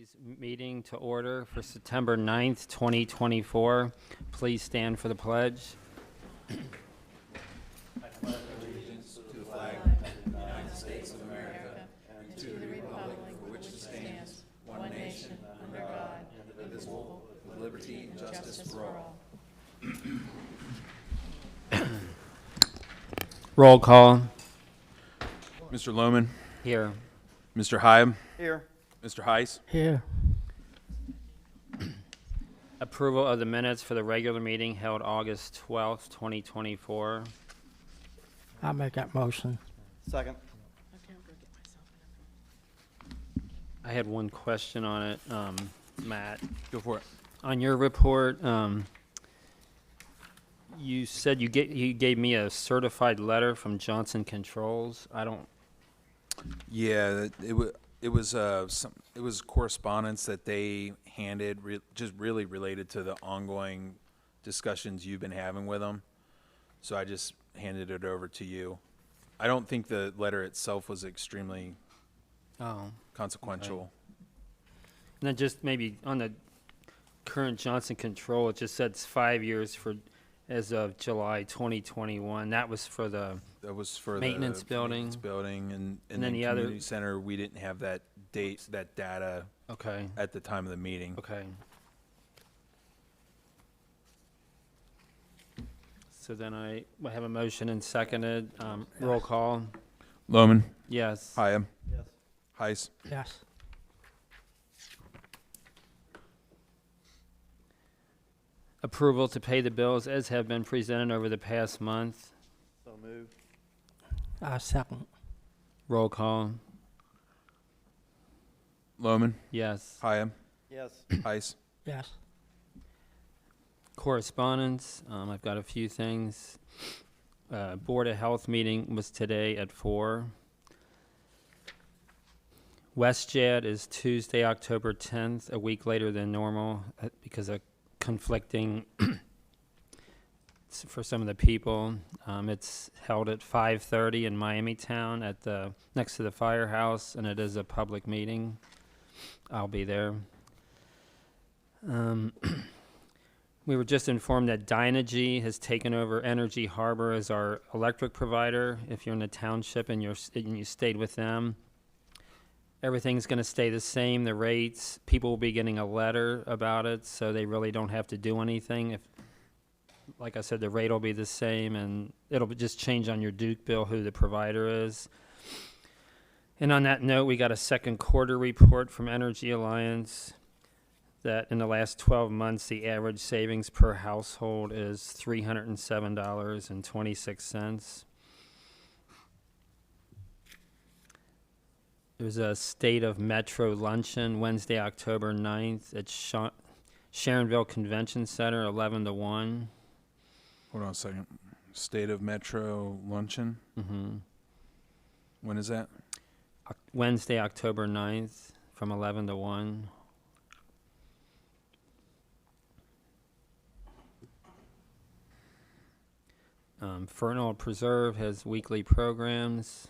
Trustees meeting to order for September 9th, 2024. Please stand for the pledge. Liberty and justice for all. Roll call. Mr. Lohman, Here. Mr. Hyam, Here. Mr. Heiss, Here. Approval of the minutes for the regular meeting held August 12th, 2024. I'll make that motion. Second. I had one question on it, Matt. go for it. On your report, you said you gave me a certified letter from Johnson Controls. I don't. Yeah, it was correspondence that they handed, just really related to the ongoing discussions you've been having with them. So I just handed it over to you. I don't think the letter itself was extremely consequential. Okay. And then just maybe on the current Johnson Control, it just said it's 5 years as of July 2021. That was for the maintenance building. Maintenance building, and And then then the community other- center. We didn't have that data Okay. at the time of the meeting. Okay. So then I have a motion and seconded. Roll call. Lohman, Yes. Hyam, Yes. Heiss, Yes. Approval to pay the bills as have been presented over the past month. So moved. Second. Roll call. Lohman, Yes. Hyam, Yes. Heiss. Yes. Correspondence. I've got a few things. Board of Health meeting was today at 4. WestJet is Tuesday, October 10th, a week later than normal because of conflicting for some of the people. It's held at 5:30 in Miami Town at next to the firehouse, and it is a public meeting. I'll be there. We were just informed that Dynegy has taken over Energy Harbor as our electric provider. If you're in the township and you stayed with them, everything's going to stay the same. The rates, people will be getting a letter about it, so they really don't have to do anything. Like I said, the rate will be the same, and it'll just change on your Duke bill who the provider is. And on that note, we got a second quarter report from Energy Alliance that in the last 12 months, the average savings per household is $307.26. There's a State of Metro luncheon Wednesday, October 9th at Sharonville Convention Center, 11 to 1. Hold on a second. State of Metro luncheon. Mm-hmm. When is that? Wednesday, October 9th from 11 to 1. Fernald Preserve has weekly programs.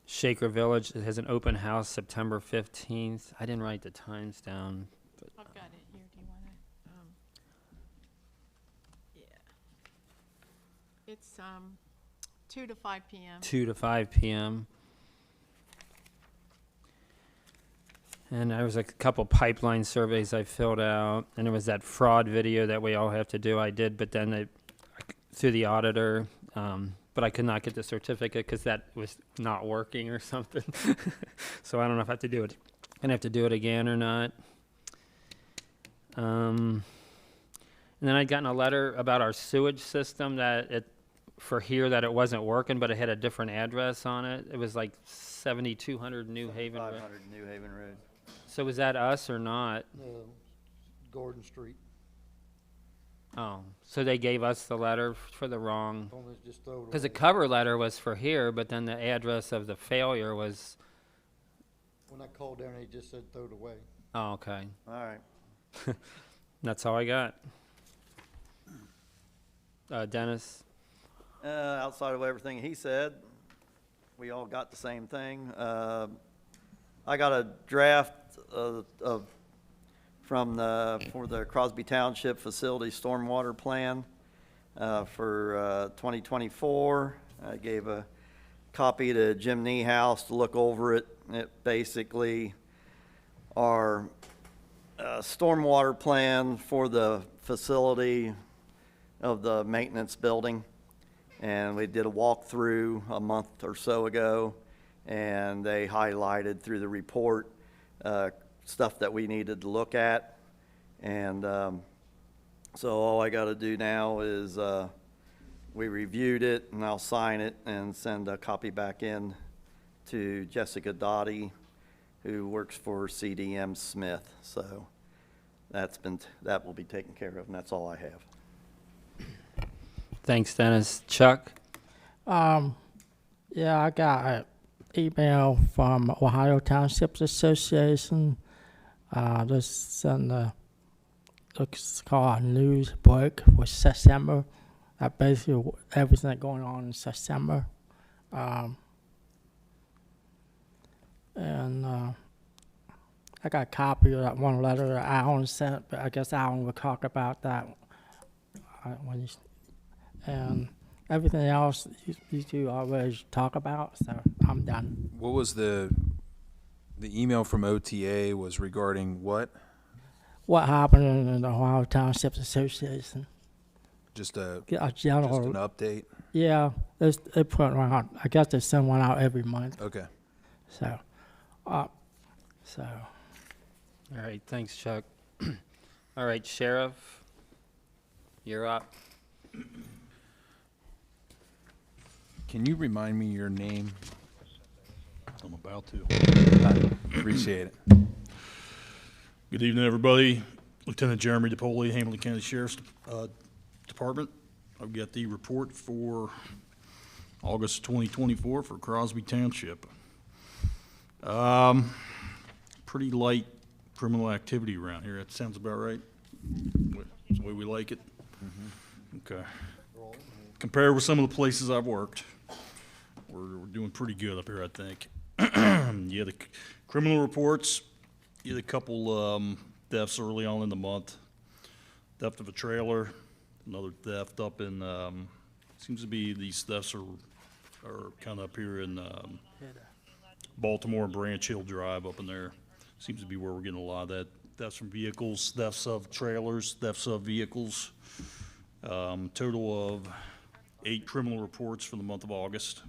Shaker Village has an open house September 15th. I didn't write the times down. But I've got it here. Do you want to? Yeah. It's 2 to 5 p.m. 2 to 5 p.m. And there was a couple pipeline surveys I filled out, and there was that fraud video that we all have to do. I did, but then through the auditor, but I could not get the certificate because that was not working or something. So I don't know if I have to do it. Gonna have to do it again or not. And then I'd gotten a letter about our sewage system that it wasn't working, but it had a different address on it. It was like 7200 New Haven Road. 500 New Haven Road. So was that us or not? Gordon Street. Oh, so they gave us the letter for the wrong, Told us just throw it because the away. cover letter was for here, but then the address of the failure was, When I called down, they just said throw it away. oh, okay. All right. That's all I got. Dennis? Outside of everything he said, we all got the same thing. I got a draft for the Crosby Township Facility Stormwater Plan for 2024. I gave a copy to Jim Niehaus to look over it. It basically our stormwater plan for the facility of the maintenance building. And we did a walkthrough a month or so ago, and they highlighted through the report stuff that we needed to look at. And so all I got to do now is we reviewed it, and I'll sign it and send a copy back in to Jessica Dottie, who works for CDM Smith. So that will be taken care of, and that's all I have. Thanks, Dennis. Chuck? Yeah, I got an email from Ohio Townships Association. This looks called a news break for September. Basically everything going on in September. I got a copy of that one letter that Alan sent, but I guess Alan will talk about that when he's, and everything else you two already talk about, so I'm done. What was the email from OTA was regarding what? What happened in the Ohio Townships Association? Just a General, just an update? yeah, they put one out. I guess they send one out every month. Okay. So, All right, thanks, Chuck. All right, Sheriff, you're up. Can you remind me your name? I'm about to. I appreciate it. Good evening, everybody. Lieutenant Jeremy DePoli, Hamilton County Sheriff's Department. I've got the report for August 2024 for Crosby Township. Pretty light criminal activity around here. That sounds about right. That's the way we like it. Okay. Compared with some of the places I've worked, we're doing pretty good up here, I think. Yeah, the criminal reports, you had a couple thefts early on in the month. Theft of a trailer, another theft up in, seems to be these thefts are kind of up here in Baltimore and Branch Hill Drive up in there. Seems to be where we're getting a lot of that. Thefts from vehicles, thefts of trailers, thefts of vehicles. Total of 8 criminal reports for the month of August.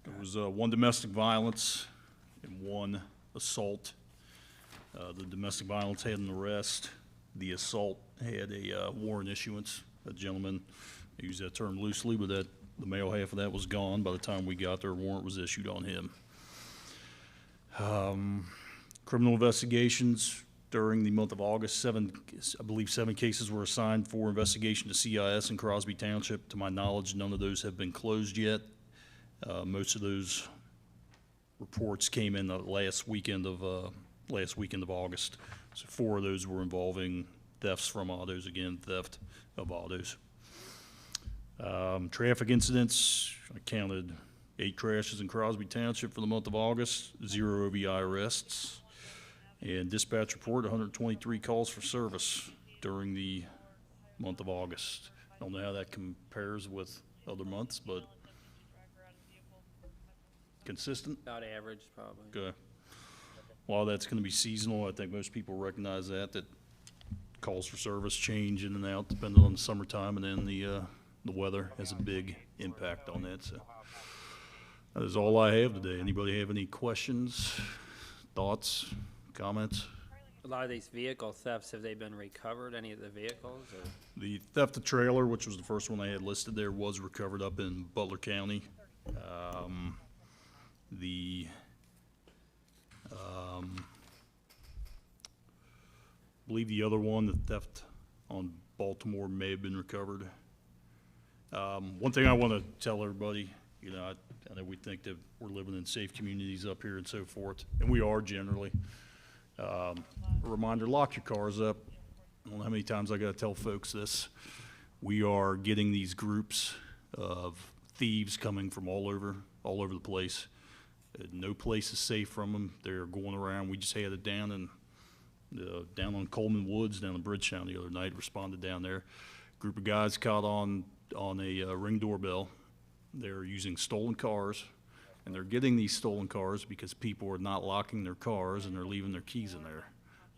There was 1 domestic violence and 1 assault. The domestic violence had an arrest. The assault had a warrant issuance. A gentleman, I use that term loosely, but the male half of that was gone by the time we got there. A warrant was issued on him. Criminal investigations during the month of August, I believe 7 cases were assigned for investigation to CIS in Crosby Township. To my knowledge, none of those have been closed yet. Most of those reports came in the last weekend of August. So 4 of those were involving thefts from autos, again, theft of autos. Traffic incidents, I counted 8 crashes in Crosby Township for the month of August, 0 OVI arrests, and dispatch report 123 calls for service during the month of August. I don't know how that compares with other months, but consistent? About average, probably. Okay. A lot of that's going to be seasonal. I think most people recognize that calls for service change in and out depending on the summertime, and then the weather has a big impact on that. So that is all I have today. Anybody have any questions, thoughts, comments? A lot of these vehicle thefts, have they been recovered, any of the vehicles? Or? The theft of trailer, which was the first one I had listed there, was recovered up in Butler County. I believe the other one, the theft on Baltimore, may have been recovered. One thing I want to tell everybody, I know we think that we're living in safe communities up here and so forth, and we are generally. A reminder, lock your cars up. I don't know how many times I got to tell folks this. We are getting these groups of thieves coming from all over the place. No place is safe from them. They're going around. We just had it down on Coleman Woods, down in Bridgetown the other night. Responded down there. Group of guys caught on a Ring doorbell. They're using stolen cars, and they're getting these stolen cars because people are not locking their cars and they're leaving their keys in there.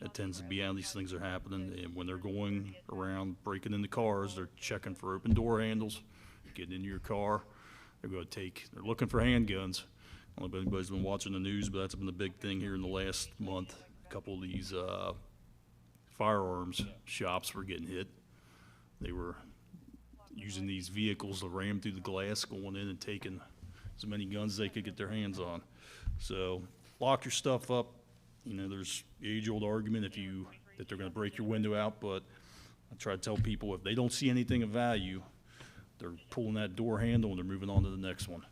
That tends to be how these things are happening. And when they're going around breaking into cars, they're checking for open door handles, getting into your car. They're looking for handguns. I don't know if anybody's been watching the news, but that's been the big thing here in the last month. A couple of these firearms shops were getting hit. They were using these vehicles to ram through the glass, going in and taking as many guns as they could get their hands on. So lock your stuff up. You know, there's the age-old argument that they're going to break your window out, but I try to tell people if they don't see anything of value, they're pulling that door handle and they're moving on to the next one.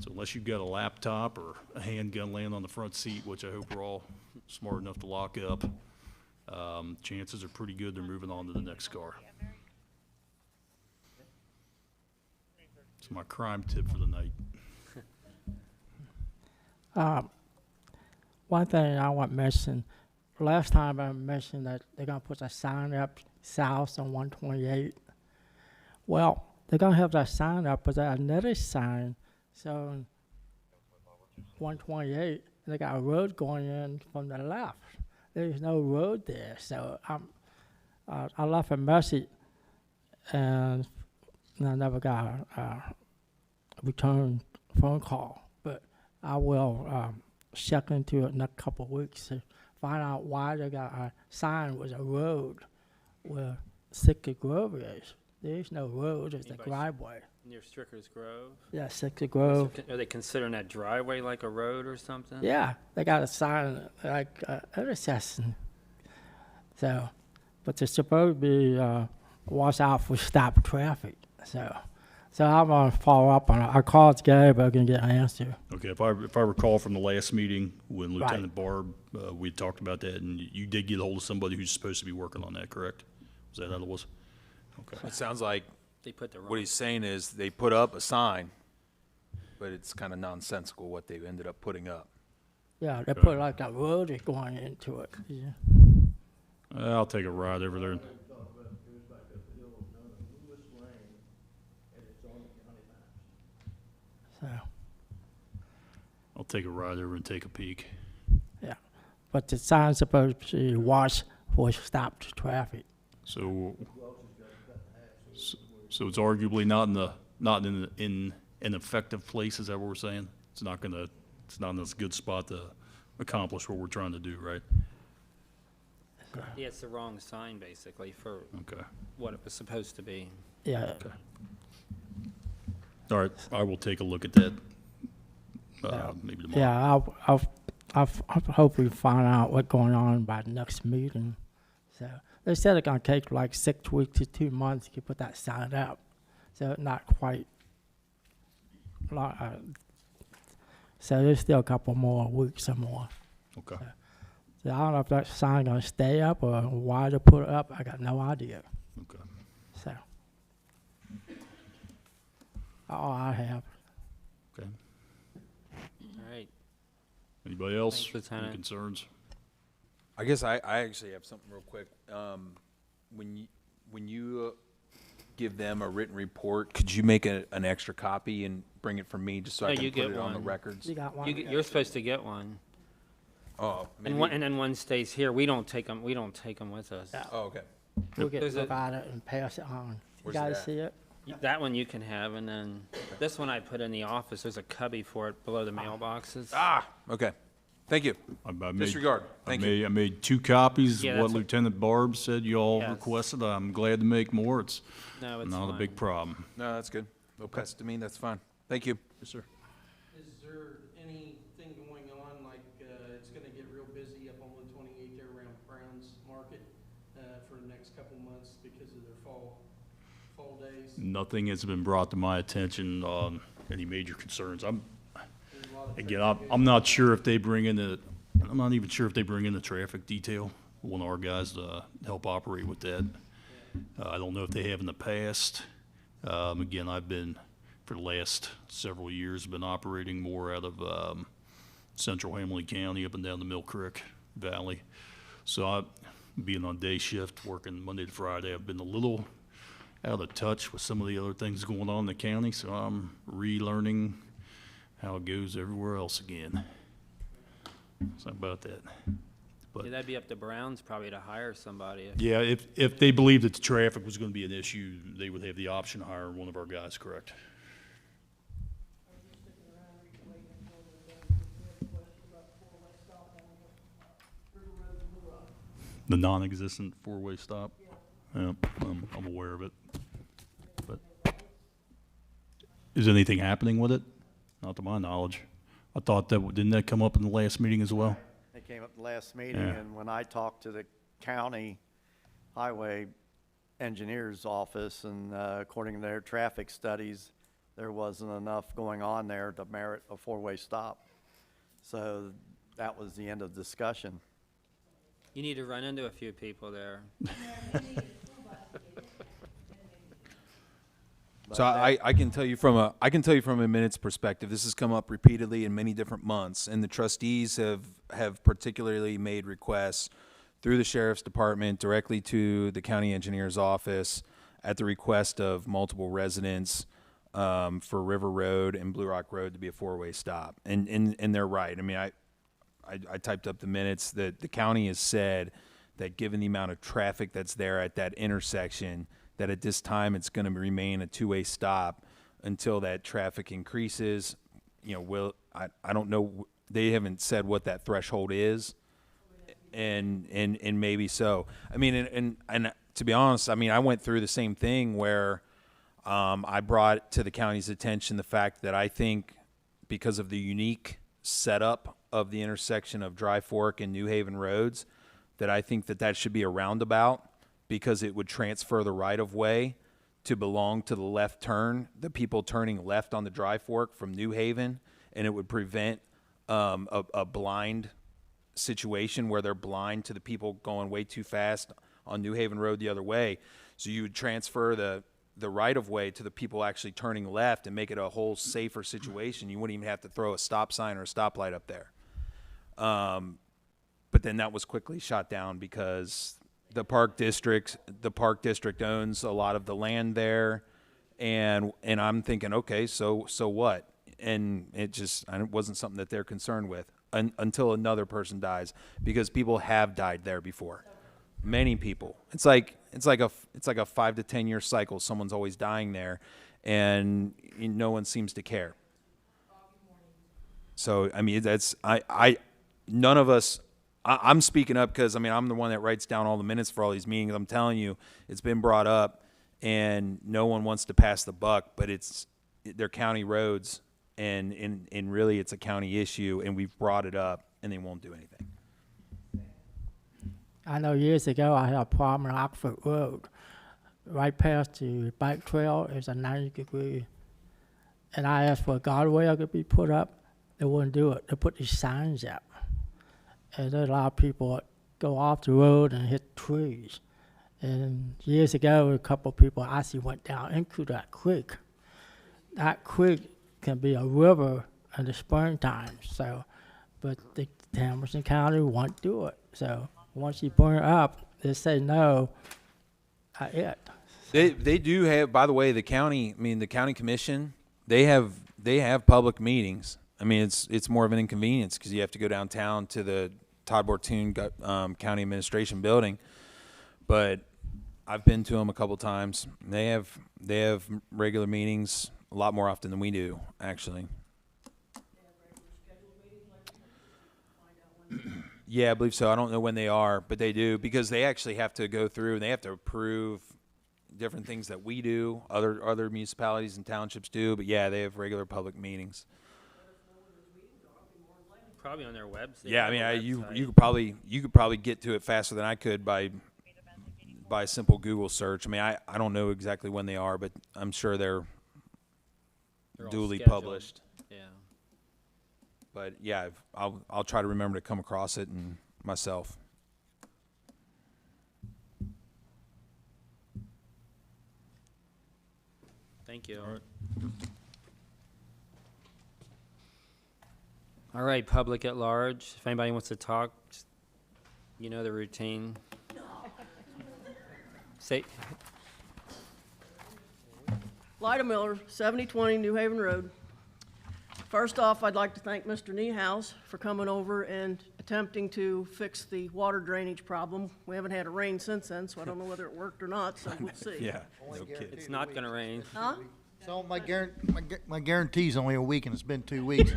So unless you've got a laptop or a handgun laying on the front seat, which I hope we're all smart enough to lock up, chances are pretty good they're moving on to the next car. It's my crime tip for the night. One thing I want to mention, last time I mentioned that they're going to put a sign up south on 128. Well, they're going to have that sign up, but there's another sign. So 128, they got a road going in from the left. There's no road there, so I left a message, and I never got a return phone call. But I will check into it in a couple of weeks to find out why they got a sign with a road where Sitka Grove is. There's no road, it's a driveway. Near Stricker's Grove? Yeah, Sitka Grove. Are they considering that driveway like a road or something? Yeah, they got a sign like intersection. So, but they're supposed to be watch out for stop traffic. So I'm gonna follow up on it. I called today, but I can get an answer. Okay, if I recall from the last meeting when Right. Lieutenant Barb, we talked about that, and you did get a hold of somebody who's supposed to be working on that, correct? Was that how it was? Okay. It sounds like They put the what wrong, he's saying is they put up a sign, but it's kind of nonsensical what they ended up putting up. Yeah, they put like a road is going into it. Yeah. I'll take a ride over there. So I'll take a ride over and take a peek. yeah, but the sign's supposed to watch for stopped traffic. So it's arguably not in an effective place. Is that what we're saying? It's not in a good spot to accomplish what we're trying to do, right? yeah, it's the wrong sign basically for Okay. what it was supposed to be. Yeah, All right, I will take a look at that. Maybe tomorrow. yeah. I'll hopefully find out what's going on by the next meeting. So they said it's gonna take like 6 weeks to 2 months to put that sign up. So not quite. So there's still a couple more weeks or more. Okay. So I don't know if that sign gonna stay up or why they put it up. I got no idea. Okay. So all I have. Okay. All right. Anybody else? Thanks, Lieutenant. Any concerns? I guess I actually have something real quick. When you give them a written report, could you make an extra copy and bring it from me just so I No, can you put get it on the one. records? You got one? You're supposed to get one. Oh, maybe. And then one stays here. We don't take them with us. Yeah. Oh, okay. We'll get There's to a- look at it and pass it on. You Where's guys that? see it? That one you can have, and then this one I put in the office. There's a cubby for it below the mailboxes. Okay. Thank you. I made- Disregard. Thank you. I made 2 copies Yeah, of what that's what- Lieutenant Barb said you all Yes. requested. I'm glad to make more. It's No, it's not a fine. big problem. No, that's good. No pass it to me. That's fine. Thank you. Yes, sir. Is there anything going on, like, it's gonna get real busy up on the 28th there around Brown's Market, for the next couple months because of their fall days? Nothing has been brought to my attention on any major concerns. There's a lot of Again, I'm not sure if they bring in I'm not even sure if they bring in the traffic detail, one of our guys to help operate with that. I don't know if they have in the past. Again, I've been for the last several years, been operating more out of central Hamilton County, up and down the Mill Creek Valley. So I, being on day shift, working Monday to Friday, I've been a little out of touch with some of the other things going on in the county, so I'm relearning how it goes everywhere else again. So about that. But Yeah, that'd be up to Brown's probably to hire somebody. yeah, if they believed that the traffic was gonna be an issue, they would have the option to hire one of our guys, correct? The non-existent four-way stop? Yeah, I'm aware of it. But is anything happening with it? Not to my knowledge. I thought that, didn't that come up in the last meeting as well? It came up in the last meeting, Yeah. and when I talked to the county highway engineer's office, and according to their traffic studies, there wasn't enough going on there to merit a four-way stop. So that was the end of discussion. You need to run into a few people there. So I can tell you from a minutes perspective, this has come up repeatedly in many different months, and the trustees have particularly made requests through the sheriff's department directly to the county engineer's office at the request of multiple residents for River Road and Blue Rock Road to be a four-way stop. And they're right. I mean, I typed up the minutes that the county has said that given the amount of traffic that's there at that intersection, that at this time it's going to remain a two-way stop until that traffic increases. You know, I don't know. They haven't said what that threshold is, and maybe so. I mean, and to be honest, I mean, I went through the same thing where I brought to the county's attention the fact that I think because of the unique setup of the intersection of Dry Fork and New Haven roads, that I think that should be a roundabout, because it would transfer the right-of-way to belong to the left turn, the people turning left on the Dry Fork from New Haven, and it would prevent a blind situation where they're blind to the people going way too fast on New Haven Road the other way. So you would transfer the right-of-way to the people actually turning left and make it a whole safer situation. You wouldn't even have to throw a stop sign or a stoplight up there. But then that was quickly shot down because the park district owns a lot of the land there, and I'm thinking, okay, so what? And it wasn't something that they're concerned with until another person dies, because people have died there before. Many people. It's like a 5 to 10 year cycle. Someone's always dying there, and no one seems to care. So I mean, none of us. I'm speaking up because, I mean, I'm the one that writes down all the minutes for all these meetings. I'm telling you, it's been brought up, and no one wants to pass the buck, but they're county roads, and really it's a county issue, and we've brought it up, and they won't do anything. I know years ago I had a problem on Oxford Road. Right past the bike trail is a 90-degree. And I asked for a guardrail to be put up. They wouldn't do it. They put these signs up. And there's a lot of people go off the road and hit trees. And years ago, a couple of people actually went down into that creek. That creek can be a river in the springtime. So, but the Hamilton County won't do it. So once you burn it up, they say no. It. They do have, by the way, the county commission, they have public meetings. I mean, it's more of an inconvenience because you have to go downtown to the Todd Bortoon County Administration Building, but I've been to them a couple times. They have regular meetings a lot more often than we do, actually. Yeah, I believe so. I don't know when they are, but they do, because they actually have to go through and they have to approve different things that we do, other municipalities and townships do. But yeah, they have regular public meetings. Probably on their website. Yeah, I mean, you could probably get to it faster than I could by a simple Google search. I mean, I don't know exactly when they are, but I'm sure they're all duly scheduled. published. Yeah. But yeah, I'll try to remember to come across it and myself. Thank you. All right. All right, public at large, if anybody wants to talk, just- you know the routine. Say, Lyda Miller, 7020 New Haven Road. First off, I'd like to thank Mr. Niehaus for coming over and attempting to fix the water drainage problem. We haven't had a rain since then, so I don't know whether it worked or not, so we'll see. Yeah, no kidding. it's not gonna rain. Huh? So my guarantee's only a week and it's been 2 weeks.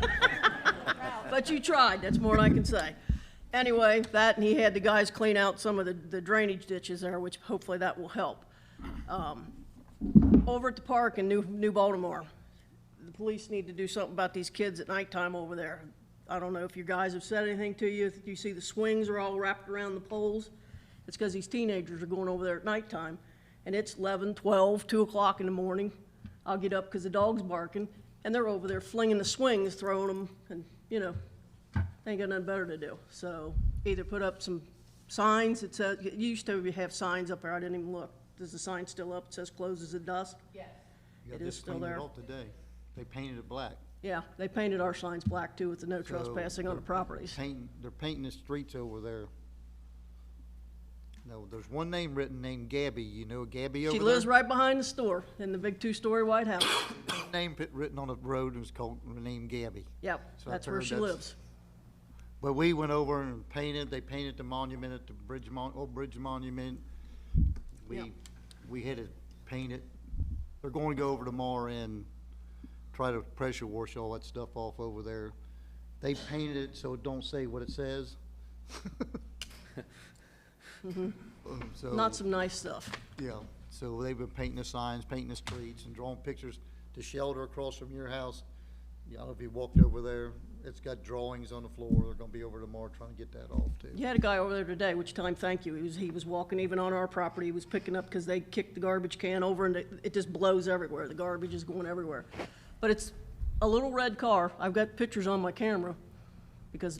But you tried, that's more than I can say. Anyway, that, and he had the guys clean out some of the drainage ditches there, which hopefully that will help. Over at the park in New Baltimore, the police need to do something about these kids at nighttime over there. I don't know if you guys have said anything to you. You see the swings are all wrapped around the poles. It's because these teenagers are going over there at nighttime, and it's 11, 12, 2 o'clock in the morning. I'll get up because the dog's barking, and they're over there flinging the swings, throwing them, and, you know, they ain't got nothing better to do. So either put up some signs that says, you used to have signs up there, I didn't even look. Is the sign still up? It says closes at dusk? Yes. Yeah, It is just still cleaned it there. off today. They painted it black. Yeah, they painted our signs black too with the no trespassing on the properties. They're painting the streets over there. No, there's one name written named Gabby. You know Gabby over She there? lives right behind the store in the big 2-story white house. Name written on the road was called, named Gabby. Yep, So that's I've where heard she that's- lives. But we went over and they painted the monument at the Bridge Monument. Yeah. We had it painted. They're going to go over tomorrow and try to pressure wash all that stuff off over there. They painted it so it don't say what it says. So, Not some nice stuff. yeah, so they've been painting the signs, painting the streets, and drawing pictures. The shelter across from your house, I don't know if you walked over there, it's got drawings on the floor. They're gonna be over tomorrow trying to get that off too. You had a guy over there today, which tell him thank you. He was walking even on our property. He was picking up because they kicked the garbage can over and it just blows everywhere. The garbage is going everywhere. But it's a little red car. I've got pictures on my camera because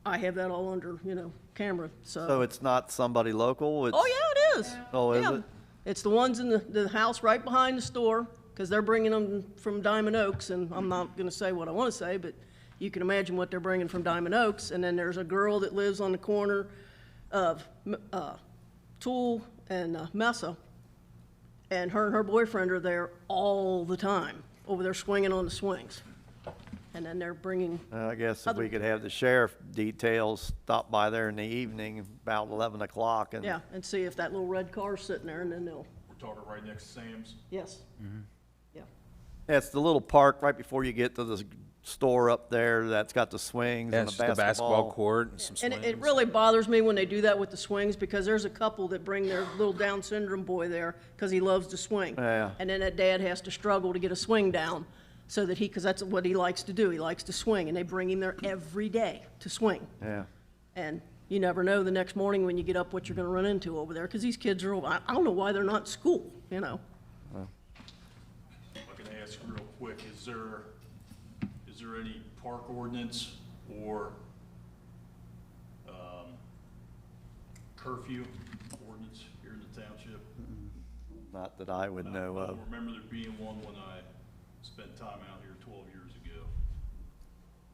I have that all under, you know, camera, So it's not somebody local? It's- Oh, yeah, it is. Oh, is Yeah. it? It's the ones in the house right behind the store, because they're bringing them from Diamond Oaks, and I'm not gonna say what I wanna say, but you can imagine what they're bringing from Diamond Oaks. And then there's a girl that lives on the corner of Tool and Mesa, and her boyfriend are there all the time, over there swinging on the swings. And then they're bringing, I guess if Other- we could have the sheriff details stop by there in the evening about 11 o'clock and. yeah, and see if that little red car's sitting there, and then they'll, We're talking right next to Sam's. yes. Yeah. Yeah, it's the little park right before you get to the store up there that's got the swings Yeah, and it's the just a basketball basketball. court and some And swings. it really bothers me when they do that with the swings, because there's a couple that bring their little Down syndrome boy there because he loves to swing. Yeah. And then that dad has to struggle to get a swing down so that because that's what he likes to do. He likes to swing, and they bring him there every day to swing. Yeah. And you never know the next morning when you get up what you're gonna run into over there, because these kids are, I don't know why they're not in school, you know? If I can ask real quick, is there any park ordinance or, curfew ordinance here in the township? Not that I would know I of. don't remember there being one when I spent time out here 12 years ago.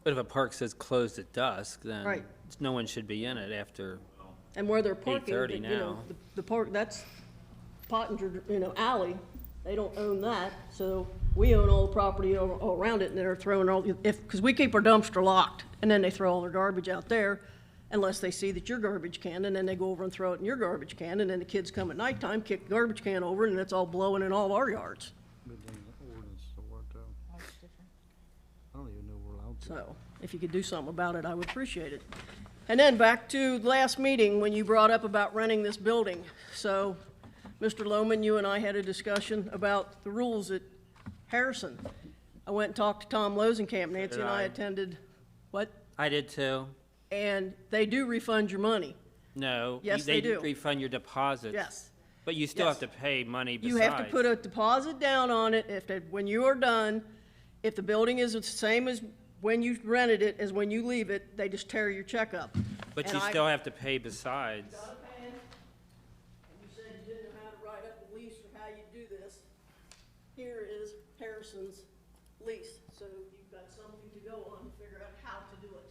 But if a park says closed at dusk, then Right. no one should be in it after. And where they're parking, 8:30 you know, now. the park, that's Pottinger, you know, alley, they don't own that, so we own all the property all around it, and they're throwing all, because we keep our dumpster locked, and then they throw all their garbage out there, unless they see that your garbage can, and then they go over and throw it in your garbage can, and then the kids come at nighttime, kick the garbage can over, and it's all blowing in all our yards. But there's an ordinance to work out. I don't even know we're allowed to. So, if you could do something about it, I would appreciate it. And then back to the last meeting, when you brought up about renting this building. So, Mr. Lohman, you and I had a discussion about the rules at Harrison. I went and talked to Tom Losenkamp, Nancy and I attended, what? I did too. And they do refund your money. No. Yes, they do. Refund your deposits. Yes. But you still Yes. have to pay money besides. You have to put a deposit down on it when you are done. If the building is the same as when you rented it as when you leave it, they just tear your check up. But And you I- still have to pay besides. And you said you didn't know how to write up a lease or how you do this. Here is Harrison's lease, so you've got something to go on to figure out how to do it.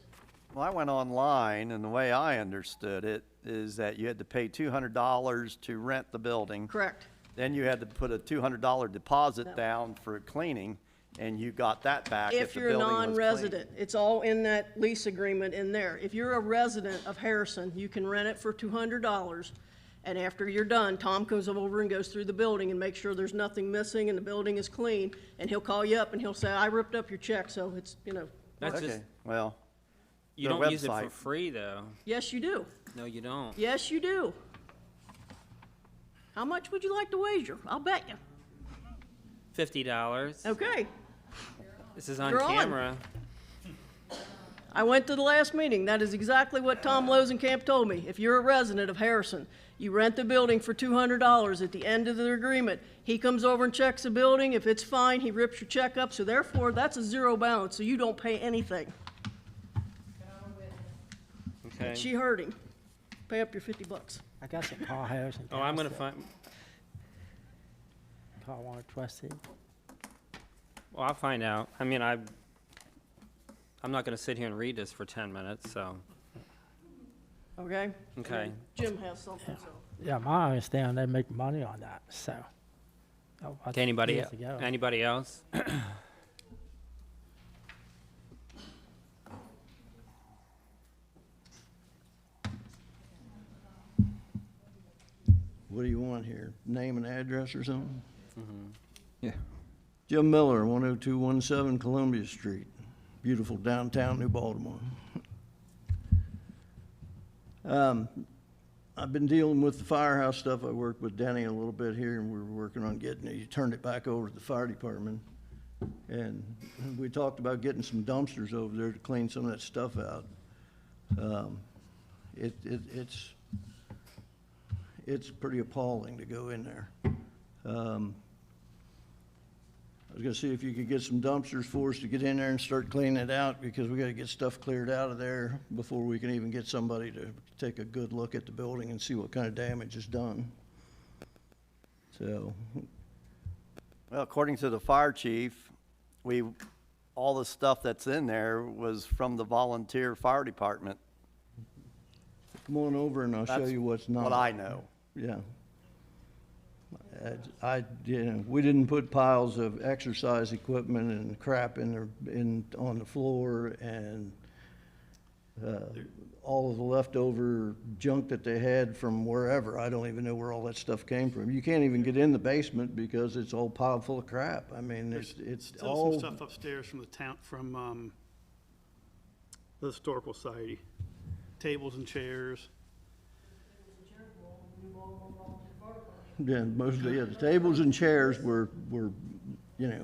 Well, I went online, and the way I understood it is that you had to pay $200 to rent the building. Correct. Then you had to put a $200 deposit No. down for cleaning, and you got that back if If the you're a building was clean. non-resident, it's all in that lease agreement in there. If you're a resident of Harrison, you can rent it for $200, and after you're done, Tom comes over and goes through the building and makes sure there's nothing missing and the building is clean, and he'll call you up and he'll say, I ripped up your check, so it's, you know. That's Okay, just, well, you their don't use it for website. free, though. Yes, you do. No, you don't. Yes, you do. How much would you like to wager? I'll bet you. $50. Okay. This is on You're on. camera. I went to the last meeting. That is exactly what Tom Losenkamp told me. If you're a resident of Harrison, you rent the building for $200 at the end of the agreement. He comes over and checks the building. If it's fine, he rips your check up. So therefore, that's a zero balance, so you don't pay anything. Okay. She heard him. Pay up your $50. I guess a call Harrison. Oh, I'm gonna Township. find, Call one of trustee. well, I'll find out. I mean, I'm not gonna sit here and read this for 10 minutes, so, Okay? okay. Jim has something, so. Yeah, my understanding, they make money on that, so. That was Okay, anybody, years ago. anybody else? What do you want here? Name and address or something? Yeah. Jim Miller, 10217 Columbia Street, beautiful downtown New Baltimore. I've been dealing with the firehouse stuff. I worked with Denny a little bit here, and we were working on getting it. He turned it back over to the fire department. And we talked about getting some dumpsters over there to clean some of that stuff out. It's pretty appalling to go in there. I was gonna see if you could get some dumpsters for us to get in there and start cleaning it out, because we gotta get stuff cleared out of there before we can even get somebody to take a good look at the building and see what kind of damage is done. So, Well, according to the fire chief, all the stuff that's in there was from the volunteer fire department. come on over and I'll show That's you what's not. what I know. Yeah. We didn't put piles of exercise equipment and crap on the floor, and all of the leftover junk that they had from wherever. I don't even know where all that stuff came from. You can't even get in the basement because it's all piled full of crap. I mean, it's Still all. some stuff upstairs from the town, from the Historical Society. Tables and chairs. Yeah, mostly, yeah, the tables and chairs were,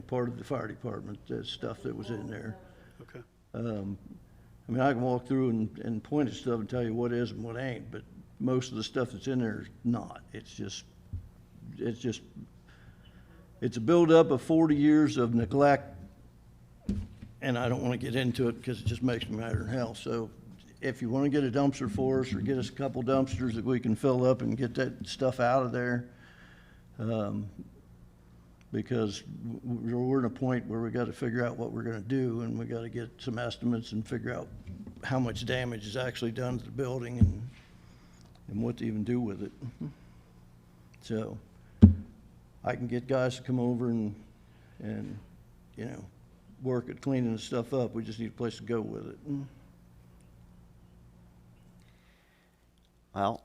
part of the fire department, the stuff that was in there. Okay. I mean, I can walk through and point at stuff and tell you what is and what ain't, but most of the stuff that's in there is not. It's a buildup of 40 years of neglect, and I don't want to get into it because it just makes me madder than hell. So if you want to get a dumpster for us, or get us a couple dumpsters that we can fill up and get that stuff out of there, because we're in a point where we got to figure out what we're going to do, and we got to get some estimates and figure out how much damage is actually done to the building and what to even do with it. So I can get guys to come over and work at cleaning the stuff up. We just need a place to go with it. Well,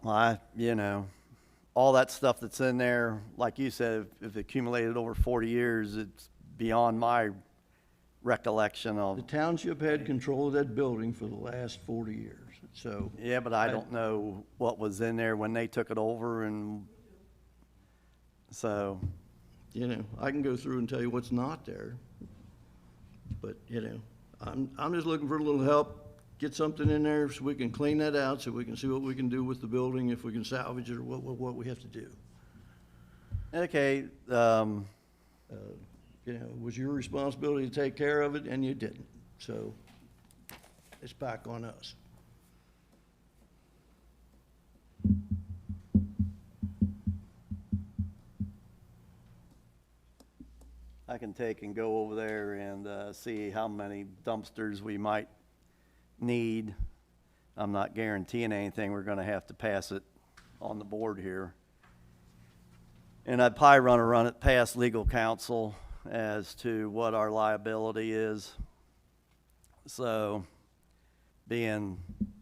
all that stuff that's in there, like you said, if it accumulated over 40 years, it's beyond my recollection The of. township had control of that building for the last 40 years, so. Yeah, but I don't know what was in there when they took it over, and so. I can go through and tell you what's not there. But, I'm just looking for a little help, get something in there so we can clean that out, so we can see what we can do with the building, if we can salvage it, or what we have to do. Okay, It was your responsibility to take care of it, and you didn't. So it's back on us. I can take and go over there and see how many dumpsters we might need I'm not guaranteeing anything. We're gonna have to pass it on the board here. And I'd probably run it past legal counsel as to what our liability is. So, being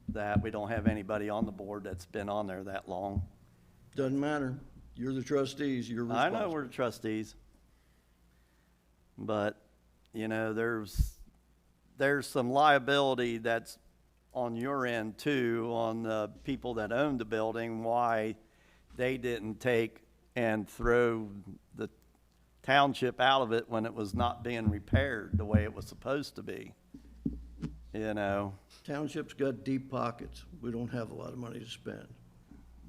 that we don't have anybody on the board that's been on there that long. Doesn't matter. You're the trustees, you're I responsible. know we're the trustees. But, you know, there's some liability that's on your end too, on the people that own the building, why they didn't take and throw the township out of it when it was not being repaired the way it was supposed to be. You know, Township's got deep pockets. We don't have a lot of money to spend.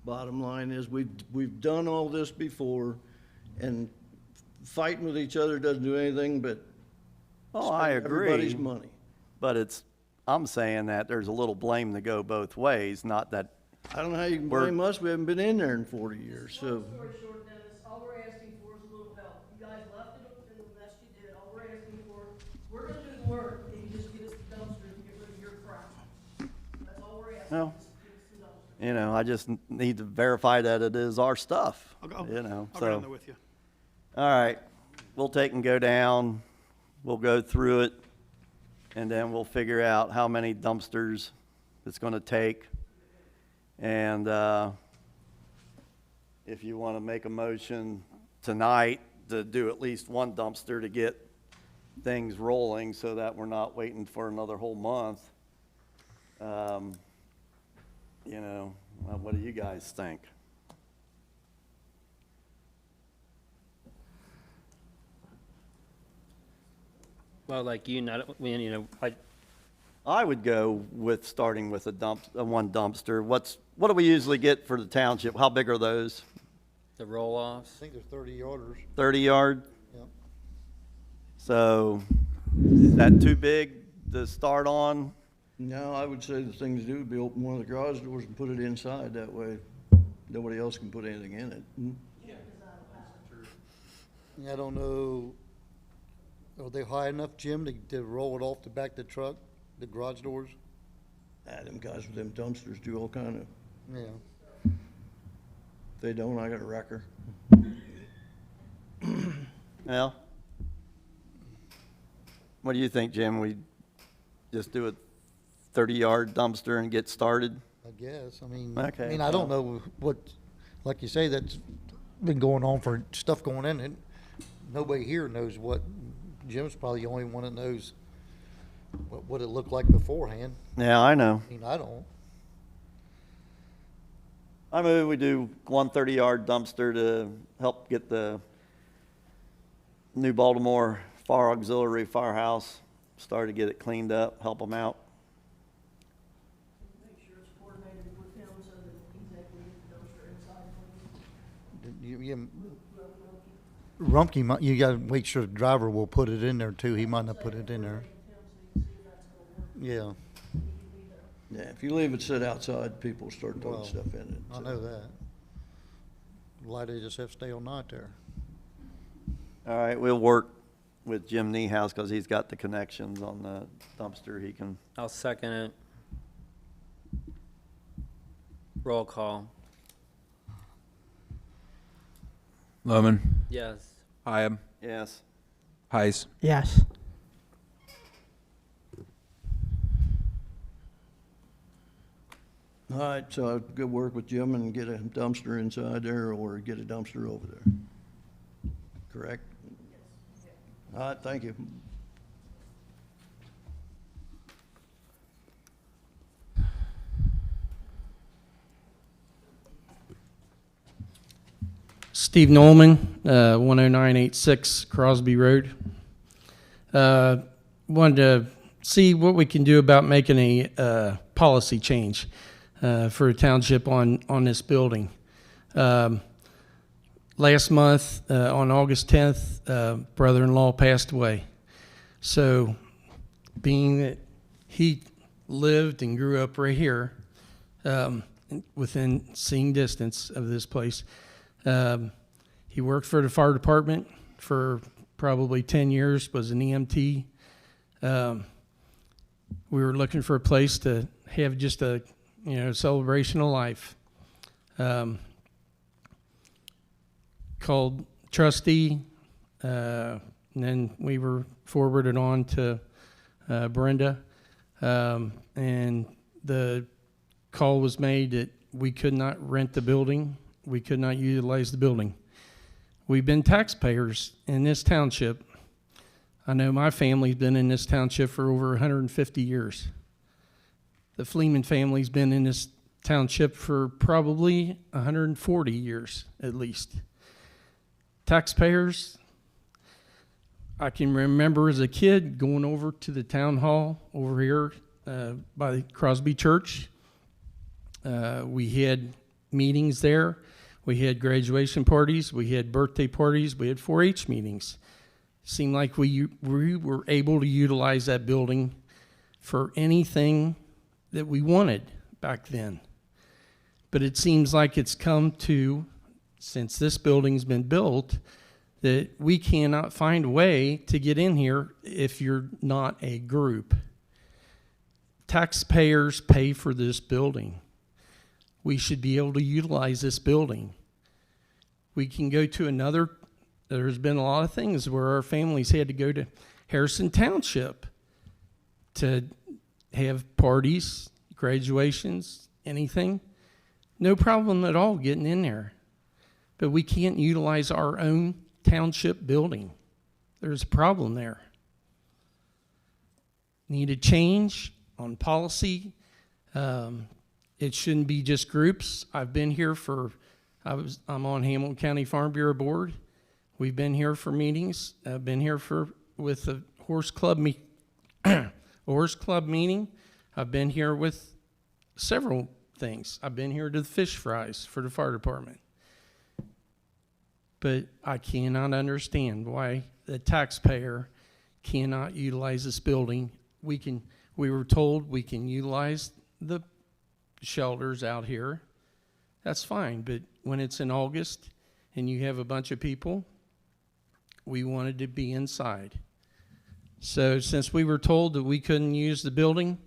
Bottom line is, we've done all this before, and fighting with each other doesn't do anything but oh, I spend agree. everybody's money. But I'm saying that there's a little blame to go both ways, not that, I don't know how you can We're- blame us. We haven't been in there in 40 years, so. Long story short, Dennis, all we're asking for is a little help. You guys left it in the mess you did. All we're asking for, we're gonna do the work, and you just get us the dumpster and get rid of your crap. That's all we're asking, Well, just get us the dumpster. you know, I just need to verify that it is our stuff, I'll go. you know, I'll go down so. there with you. All right, we'll take and go down, we'll go through it, and then we'll figure out how many dumpsters it's gonna take. And, if you wanna make a motion tonight to do at least one dumpster to get things rolling so that we're not waiting for another whole month. You know, what do you guys think? Well, like you know, I would go with starting with one dumpster. What do we usually get for the township? How big are those? the roll-offs. I think they're 30 yarders. 30 yard? Yep. So is that too big to start on? No, I would say the thing to do would be open one of the garage doors and put it inside. That way, nobody else can put anything in it. I don't know, are they high enough, Jim, to roll it off the back of the truck, the garage doors? Them guys with them dumpsters do all kind of, Yeah. if they don't, I got a wrecker. Yeah. What do you think, Jim? We just do a 30-yard dumpster and get started? I guess, Okay. I don't know what, like you say, that's been going on for stuff going in, and nobody here knows what, Jim's probably the only one that knows what it looked like beforehand. Yeah, I know. I don't. I move we do one 30-yard dumpster to help get the New Baltimore Fire Auxiliary Firehouse started to get it cleaned up, help them out. Make sure it's coordinated with him so that he's able to get the dumpster inside. Rumpke, you gotta make sure the driver will put it in there too. He might not put it in there. Yeah, Yeah, if you leave it sit outside, people start throwing Well, stuff in it. I know that. Why they just have to stay all night there? All right, we'll work with Jim Niehaus because he's got the connections on the dumpster. He can, I'll second it. Roll call. Lohman, Yes. Hyam, yes. Heiss. Yes. All right, so I'd go work with Jim and get a dumpster inside there or get a dumpster over there. Correct? All right, thank you. Steve Nolman, 10986 Crosby Road. Wanted to see what we can do about making a policy change for a township on this building. Last month, on August 10th, brother-in-law passed away. So being that he lived and grew up right here, within seeing distance of this place, he worked for the fire department for probably 10 years, was an EMT. We were looking for a place to have just a celebration of life. Called trustee, and then we were forwarded on to Brenda, and the call was made that we could not rent the building, we could not utilize the building. We've been taxpayers in this township. I know my family's been in this township for over 150 years. The Fleeman family's been in this township for probably 140 years at least. Taxpayers, I can remember as a kid going over to the town hall over here by the Crosby Church. We had meetings there. We had graduation parties. We had birthday parties. We had 4-H meetings. Seemed like we were able to utilize that building for anything that we wanted back then. But it seems like it's come to, since this building's been built, that we cannot find a way to get in here if you're not a group. Taxpayers pay for this building. We should be able to utilize this building. We can go to another, there's been a lot of things where our families had to go to Harrison Township to have parties, graduations, anything. No problem at all getting in there. But we can't utilize our own township building. There's a problem there. Need a change on policy. It shouldn't be just groups. I've been here for, I'm on Hamilton County Farm Bureau Board. We've been here for meetings. I've been here with the horse club meeting. I've been here with several things. I've been here to the fish fries for the fire department. But I cannot understand why the taxpayer cannot utilize this building. We were told we can utilize the shelters out here. That's fine, but when it's in August and you have a bunch of people, we wanted to be inside. So since we were told that we couldn't use the building,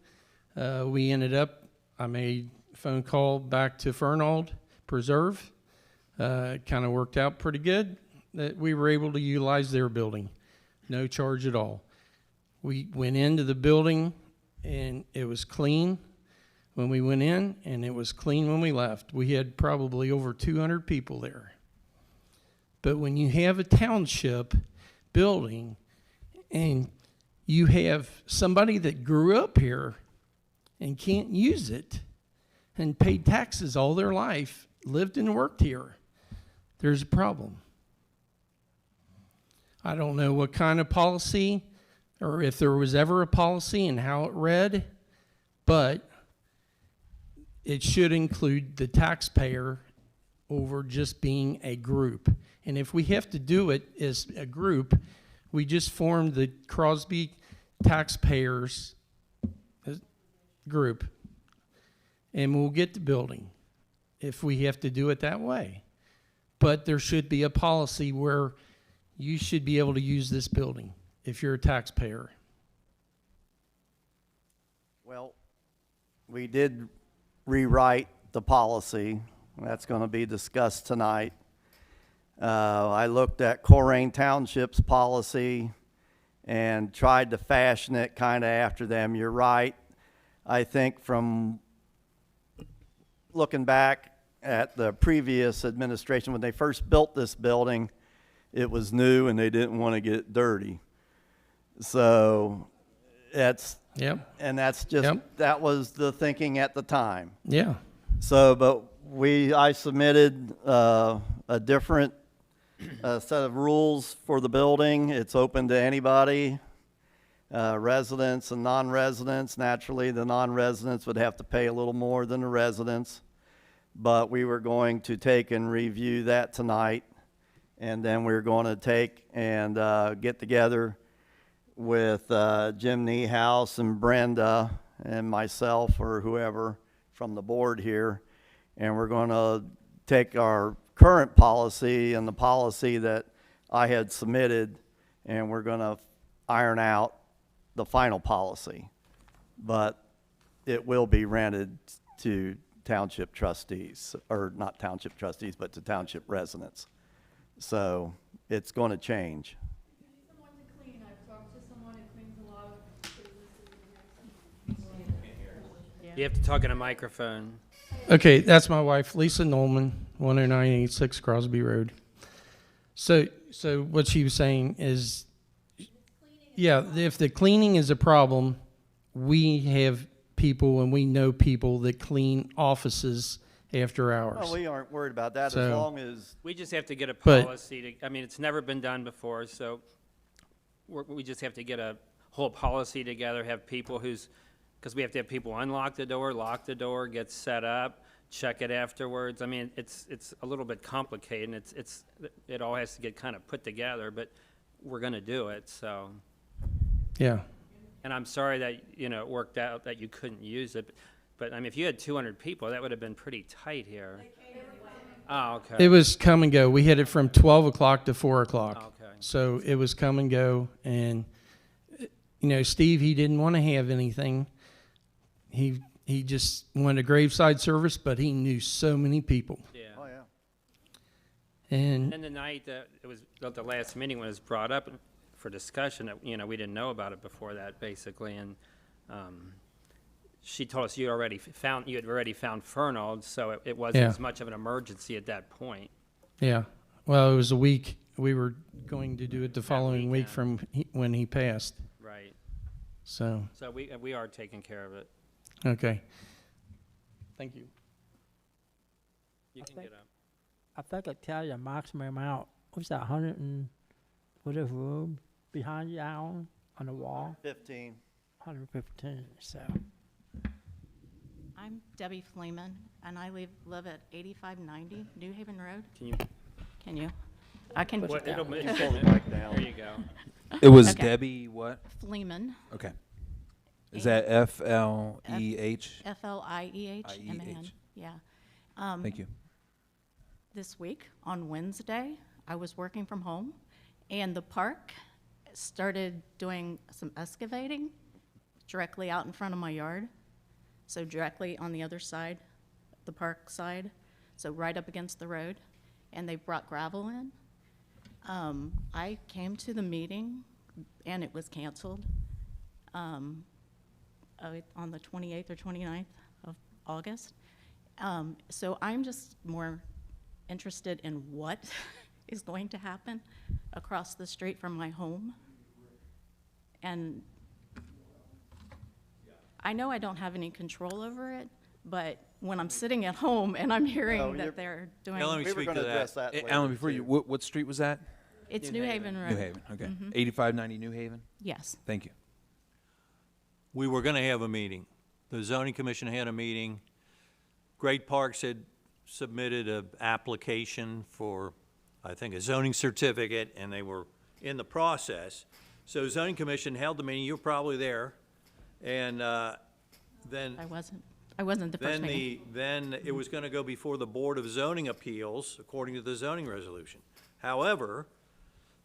we ended up, I made a phone call back to Fernald Preserve. It kind of worked out pretty good that we were able to utilize their building. No charge at all. We went into the building and it was clean when we went in, and it was clean when we left. We had probably over 200 people there. But when you have a township building and you have somebody that grew up here and can't use it and paid taxes all their life, lived and worked here, there's a problem. I don't know what kind of policy or if there was ever a policy and how it read, but it should include the taxpayer over just being a group. And if we have to do it as a group, we just formed the Crosby taxpayers group and we'll get the building if we have to do it that way. But there should be a policy where you should be able to use this building if you're a taxpayer. Well, we did rewrite the policy. That's going to be discussed tonight. I looked at Corrane Township's policy and tried to fashion it kind of after them. You're right. I think from looking back at the previous administration, when they first built this building, it was new and they didn't want to get it dirty. So that's, Yep. and that's just, Yep. that was the thinking at the time. Yeah. So, but I submitted a different set of rules for the building. It's open to anybody, residents and non-residents. Naturally, the non-residents would have to pay a little more than the residents, but we were going to take and review that tonight, and then we're going to take and get together with Jim Niehaus and Brenda and myself or whoever from the board here, and we're going to take our current policy and the policy that I had submitted, and we're going to iron out the final policy. But it will be rented to township trustees, or not township trustees, but to township residents. So it's going to change. Someone to clean. I've talked to someone who cleans a lot of businesses. You have to talk in a microphone. Okay, that's my wife, Lisa Nolman, 10986 Crosby Road. So what she was saying is, yeah, if the cleaning is a problem, we have people and we know people that clean offices after hours. Well, we aren't worried about that as So- long as, We just have to get a But- policy to, I mean, it's never been done before, so we just have to get a whole policy together, have people because we have to have people unlock the door, lock the door, get set up, check it afterwards. I mean, it's a little bit complicated, and it all has to get kind of put together, but we're gonna do it, so. Yeah. And I'm sorry that, it worked out that you couldn't use it, but I mean, if you had 200 people, that would have been pretty tight here. Oh, okay. It was come and go. We had it from 12 o'clock to 4 o'clock. Okay. So it was come and go. And, Steve, he didn't want to have anything. He just wanted a graveside service, but he knew so many people. Yeah. oh, yeah. And And the night that it was, the last meeting when it was brought up for discussion, we didn't know about it before that, basically, and she told us you had already found Fernald, so it wasn't Yeah. as much of an emergency at that point. yeah, well, it was a week. We were going to do it the following week weekend. from when he passed. Right. So, So we are taking care of it. okay. Thank you. You can think- get up. I think I tell you maximum amount, what's that, 100 and whatever room behind you, Alan, on the wall? 15. 115, so. I'm Debbie Fleeman, and I live at 8590 New Haven Road. Can you? Can you? I can. What, it'll, Pull the mic down. there you go. It was Okay. Debbie what? Fleeman, Okay. Is that F-L-E-H? F-L-I-E-H-M-A-N. Yeah. Thank you. This week, on Wednesday, I was working from home, and the park started doing some excavating directly out in front of my yard. So directly on the other side, the park side, so right up against the road, and they brought gravel in. I came to the meeting, and it was canceled on the 28th or 29th of August. So I'm just more interested in what is going to happen across the street from my home. And I know I don't have any control over it, but when I'm sitting at home and I'm hearing you're- that they're doing, We were going to address that later, Alan, before you, too. what street was that? it's New Haven Road. New Haven, okay. 8590 New Haven? Yes. Thank you. We were going to have a meeting. The zoning commission had a meeting. Great Parks had submitted an application for, I think, a zoning certificate, and they were in the process. So zoning commission held the meeting, you were probably there, and then I wasn't the first meeting. then it was going to go before the Board of Zoning Appeals, according to the zoning resolution. However,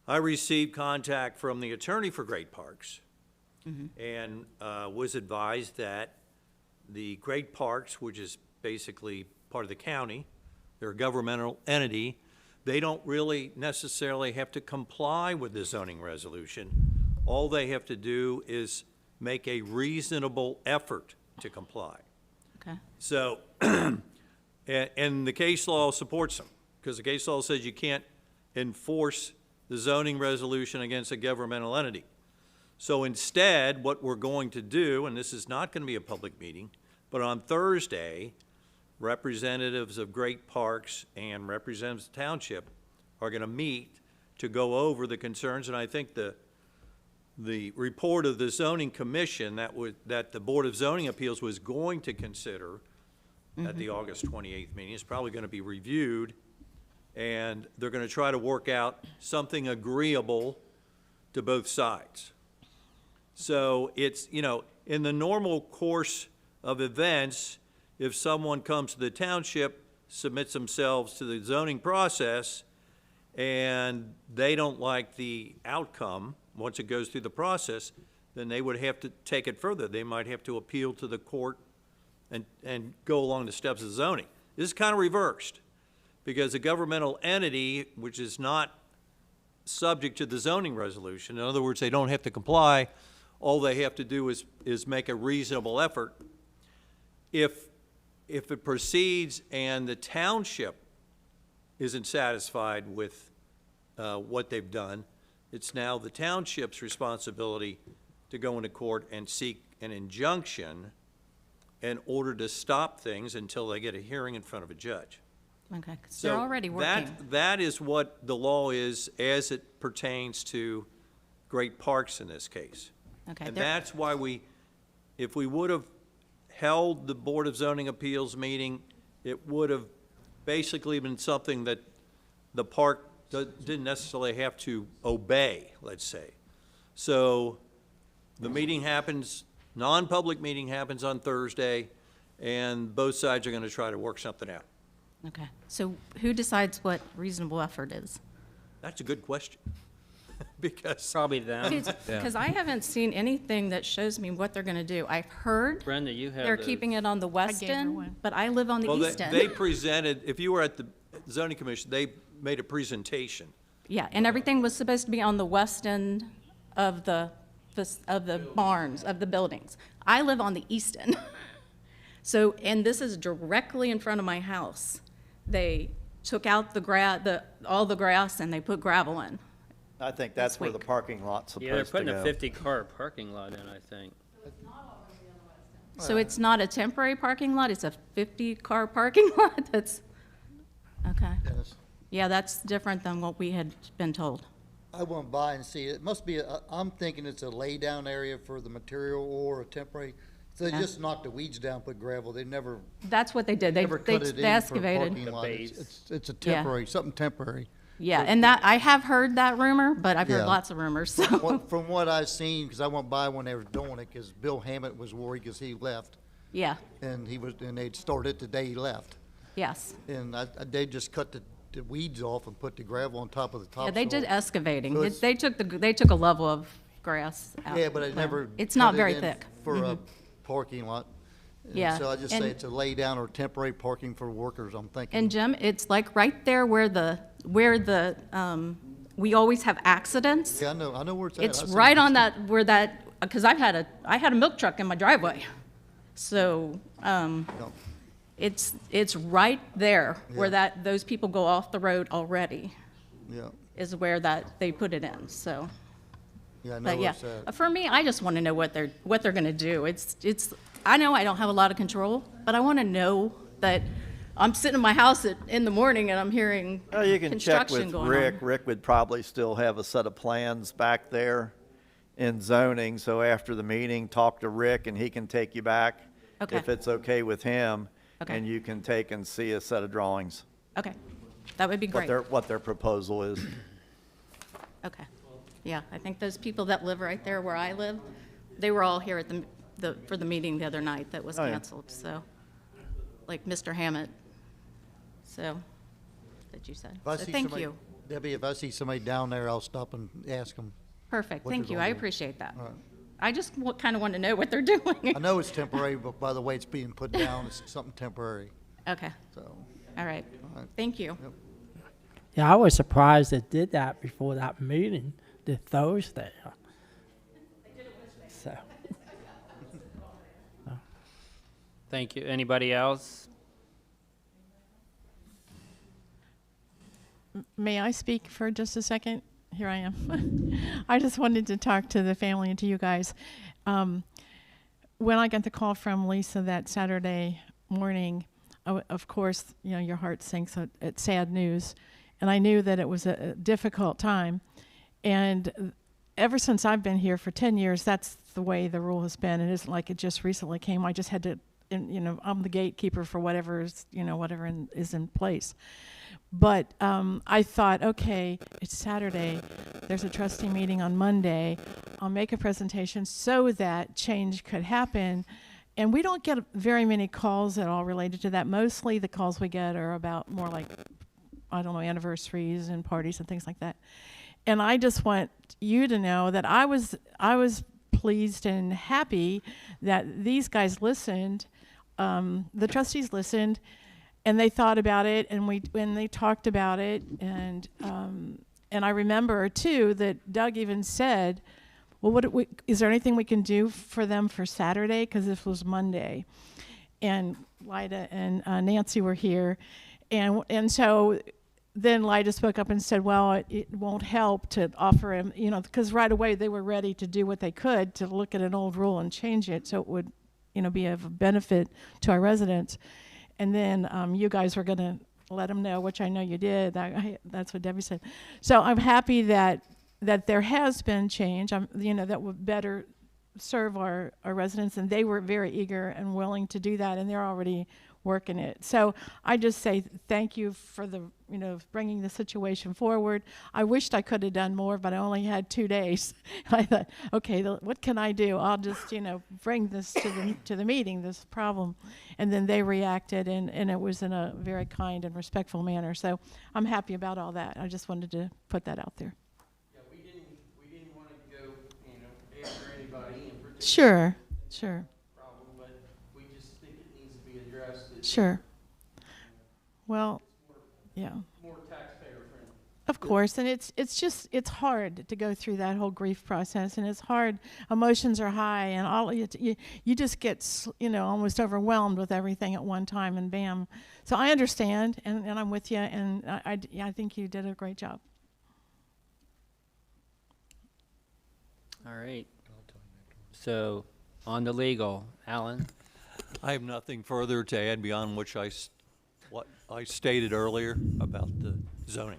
I received contact from the attorney for Great Parks, and was advised that the Great Parks, which is basically part of the county, they're a governmental entity, they don't really necessarily have to comply with the zoning resolution. All they have to do is make a reasonable effort to comply. Okay. So, and the case law supports them, because the case law says you can't enforce the zoning resolution against a governmental entity. So instead, what we're going to do, and this is not going to be a public meeting, but on Thursday, representatives of Great Parks and representatives of the Township are going to meet to go over the concerns, and I think the report of the zoning commission that the Board of Zoning Appeals was going to consider at the August 28th meeting is probably going to be reviewed, and they're going to try to work out something agreeable to both sides. So it's, in the normal course of events, if someone comes to the township, submits themselves to the zoning process, and they don't like the outcome, once it goes through the process, then they would have to take it further. They might have to appeal to the court and go along the steps of zoning. This is kind of reversed, because a governmental entity, which is not subject to the zoning resolution, in other words, they don't have to comply, all they have to do is make a reasonable effort. If it proceeds and the township isn't satisfied with what they've done, it's now the township's responsibility to go into court and seek an injunction in order to stop things until they get a hearing in front of a judge. Okay, 'cause they're already working. That is what the law is as it pertains to Great Parks in this case. Okay, And they're- that's why if we would have held the Board of Zoning Appeals meeting, it would have basically been something that the park didn't necessarily have to obey, let's say. So the meeting happens, non-public meeting happens on Thursday, and both sides are going to try to work something out. Okay, so who decides what reasonable effort is? That's a good question. Because Probably them. Because I haven't seen anything that shows me what they're gonna do. I've heard Brenda, you have they're the- keeping it on the west gave her end, one. but I live on the well, east end. they presented, if you were at the zoning commission, they made a presentation. Yeah, and everything was supposed to be on the west end of the barns, of the buildings. I live on the east end. So, and this is directly in front of my house. They took out all the grass and they put gravel in. I think that's where the week. parking lot's supposed to Yeah, go. they're putting a 50-car parking lot in, I think. So it's not a temporary parking lot, it's a 50-car parking lot? That's, okay. Dennis, Yeah, that's different than what we had been told. I went by and see, it must be, I'm thinking it's a lay-down area for the material or a temporary. So they Yeah. just knocked the weeds down, put gravel, they never, That's what they did. They never cut it in for a excavated. parking lot. base. It's a Yeah. temporary, something temporary. Yeah, and that, I have heard that rumor, but I've heard Yeah. lots of rumors, so. From what I've seen, because I went by when they were doing it, because Bill Hammett was worried because he left, Yeah, and they'd started the day he left. yes. And they just cut the weeds off and put the gravel on top of the topsoil. Yeah, they did excavating. So it's- They took a level of grass out. Yeah, but it there. never. It's not cut it very in thick. For a parking lot. And Yeah, So I just and- say it's a lay down or temporary parking for workers, I'm thinking. And Jim, it's like right there where we always have accidents. Yeah, I know where it's at. It's I see right it. on because I had a milk truck in my driveway. So, No. it's right there where Yeah. those people go off the road already, Yeah, is where they put it in, so. yeah, I know But where yeah, it's at. for me, I just want to know what they're gonna do. I know I don't have a lot of control, but I want to know that I'm sitting in my house in the morning and I'm hearing Well, you can check construction with going Rick. on. Rick would probably still have a set of plans back there in zoning, so after the meeting, talk to Rick and he can take you back. Okay. If it's okay with him. Okay. And you can take and see a set of drawings, Okay, that would be great. what their proposal is. Okay, yeah, I think those people that live right there where I live, they were all here at for the meeting the other night that was Oh, yeah. canceled, so, like Mr. Hammett, so, that you said. If I So see thank somebody- you. Debbie, if I see somebody down there, I'll stop and ask them. Perfect, what thank they're you, gonna I do. appreciate that. All right. I just kind of want to know what they're doing. I know it's temporary, but by the way it's being put down, it's something temporary, Okay, so. all right, right. thank you. Yeah, I was surprised they did that before that meeting, the Thursday. So, Thank you. Anybody else? May I speak for just a second? Here I am. I just wanted to talk to the family and to you guys. When I got the call from Lisa that Saturday morning, of course, your heart sinks at sad news. And I knew that it was a difficult time. And ever since I've been here for 10 years, that's the way the rule has been. It isn't like it just recently came. I just had to, I'm the gatekeeper for whatever is in place. But I thought, okay, it's Saturday. There's a trustee meeting on Monday. I'll make a presentation so that change could happen. And we don't get very many calls at all related to that. Mostly the calls we get are about more like, I don't know, anniversaries and parties and things like that. And I just want you to know that I was pleased and happy that these guys listened. the trustees listened, and they thought about it, and when they talked about it, and I remember too that Doug even said, well, is there anything we can do for them for Saturday? Because this was Monday. And Lyda and Nancy were here. And so then Lyda spoke up and said, well, it won't help to offer him, because right away they were ready to do what they could to look at an old rule and change it so it would, be of benefit to our residents. And then you guys were going to let them know, which I know you did. That's what Debbie said. So I'm happy that there has been change, that would better serve our residents, and they were very eager and willing to do that, and they're already working it. So I just say thank you for bringing the situation forward. I wished I could have done more, but I only had 2 days. I thought, okay, what can I do? I'll just, bring this to the meeting, this problem. And then they reacted, and it was in a very kind and respectful manner. So I'm happy about all that. I just wanted to put that out there. We didn't want to go, after anybody in particular. Sure. Problem, but we just think it needs to be addressed. Sure. Well, yeah. More taxpayer friendly. Of course, and it's hard to go through that whole grief process, and it's hard. Emotions are high, and you just get almost overwhelmed with everything at one time, and bam. So I understand, and I'm with you, and I think you did a great job. All right. So, on the legal, Alan? I have nothing further to add beyond what I stated earlier about the zoning.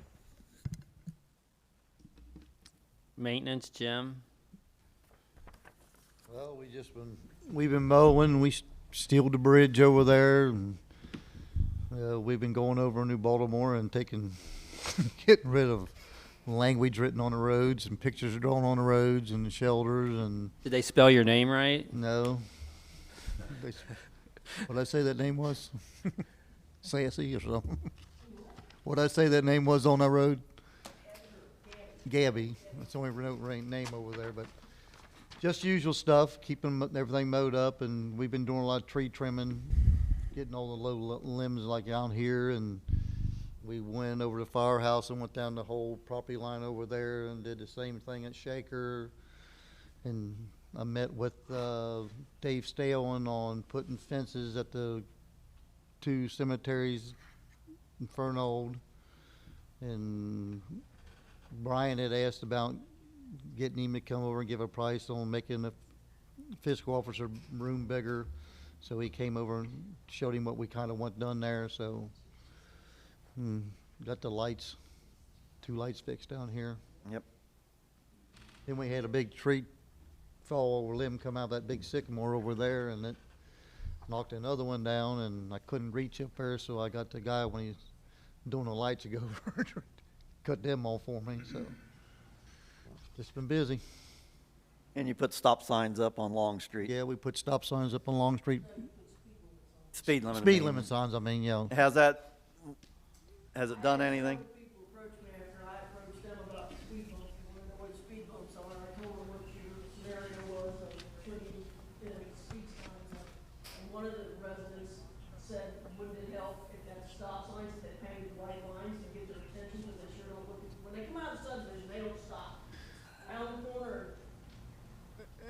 Maintenance, Jim? Well, we've been mowing, we sealed the bridge over there, and we've been going over New Baltimore and getting rid of language written on the roads and pictures drawn on the roads and the shelters and. Did they spell your name right? No. What'd I say that name was? Sassy or something. What'd I say that name was on that road? Gabby. That's the only name over there, but just usual stuff, keeping everything mowed up, and we've been doing a lot of tree trimming, getting all the low limbs like out here, and we went over to the firehouse and went down the whole property line over there and did the same thing at Shaker. And I met with Dave Stalen on putting fences at the 2 cemeteries in Fernald. And Brian had asked about getting him to come over and give a price on making the fiscal officer room bigger. So he came over and showed him what we kind of want done there. So got the lights, 2 lights fixed down here. Yep. Then we had a big tree fall over limb come out of that big sycamore over there, and it knocked another one down, and I couldn't reach up there, so I got the guy when he's doing the lights to go over to cut them off for me. So just been busy. And you put stop signs up on Long Street. Yeah, we put stop signs up on Long Street. Speed limit. Speed limit signs, I mean, yeah. Has it done anything? People approach me after I approached them about the speed bumps, they wanted to know what the speed bumps are, and I told them what your scenario was of putting speed signs up. And one of the residents said, wouldn't it help if that stop signs that painted the white lines to get their attention, because they sure don't look, when they come out of the subdivision, they don't stop. Around the corner,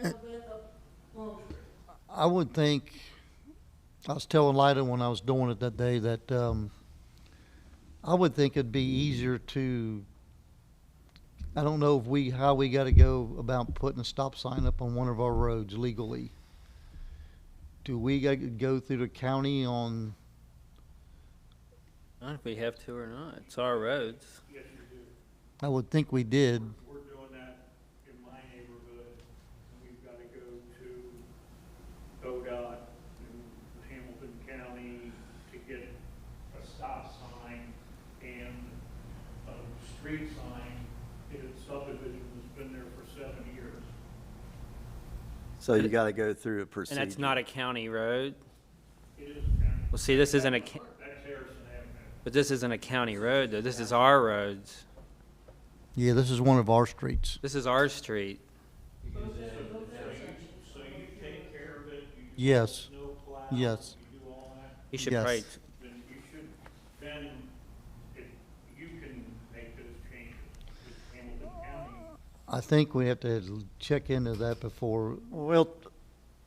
up Long Street. I would think, I was telling Lyda when I was doing it that day that I would think it'd be easier to, I don't know how we got to go about putting a stop sign up on one of our roads legally. Do we got to go through the county on? I don't know if we have to or not. It's our roads. Yes, you do. I would think we did. We're doing that in my neighborhood, and we've got to go to ODOT in Hamilton County to get a stop sign and a street sign in a subdivision that's been there for 7 years. So you got to go through a And procedure. that's not a county road? It is a county. Well, see, this isn't a, That's Harrison Avenue. but this isn't a county road, though. This is our roads. Yeah, this is one of our streets. This is our street. So you take care of it, you do Yes. snow plow, Yes. you do You should Yes. probably, then you should, then if you can make those changes with Hamilton County. I think we have to check into that before,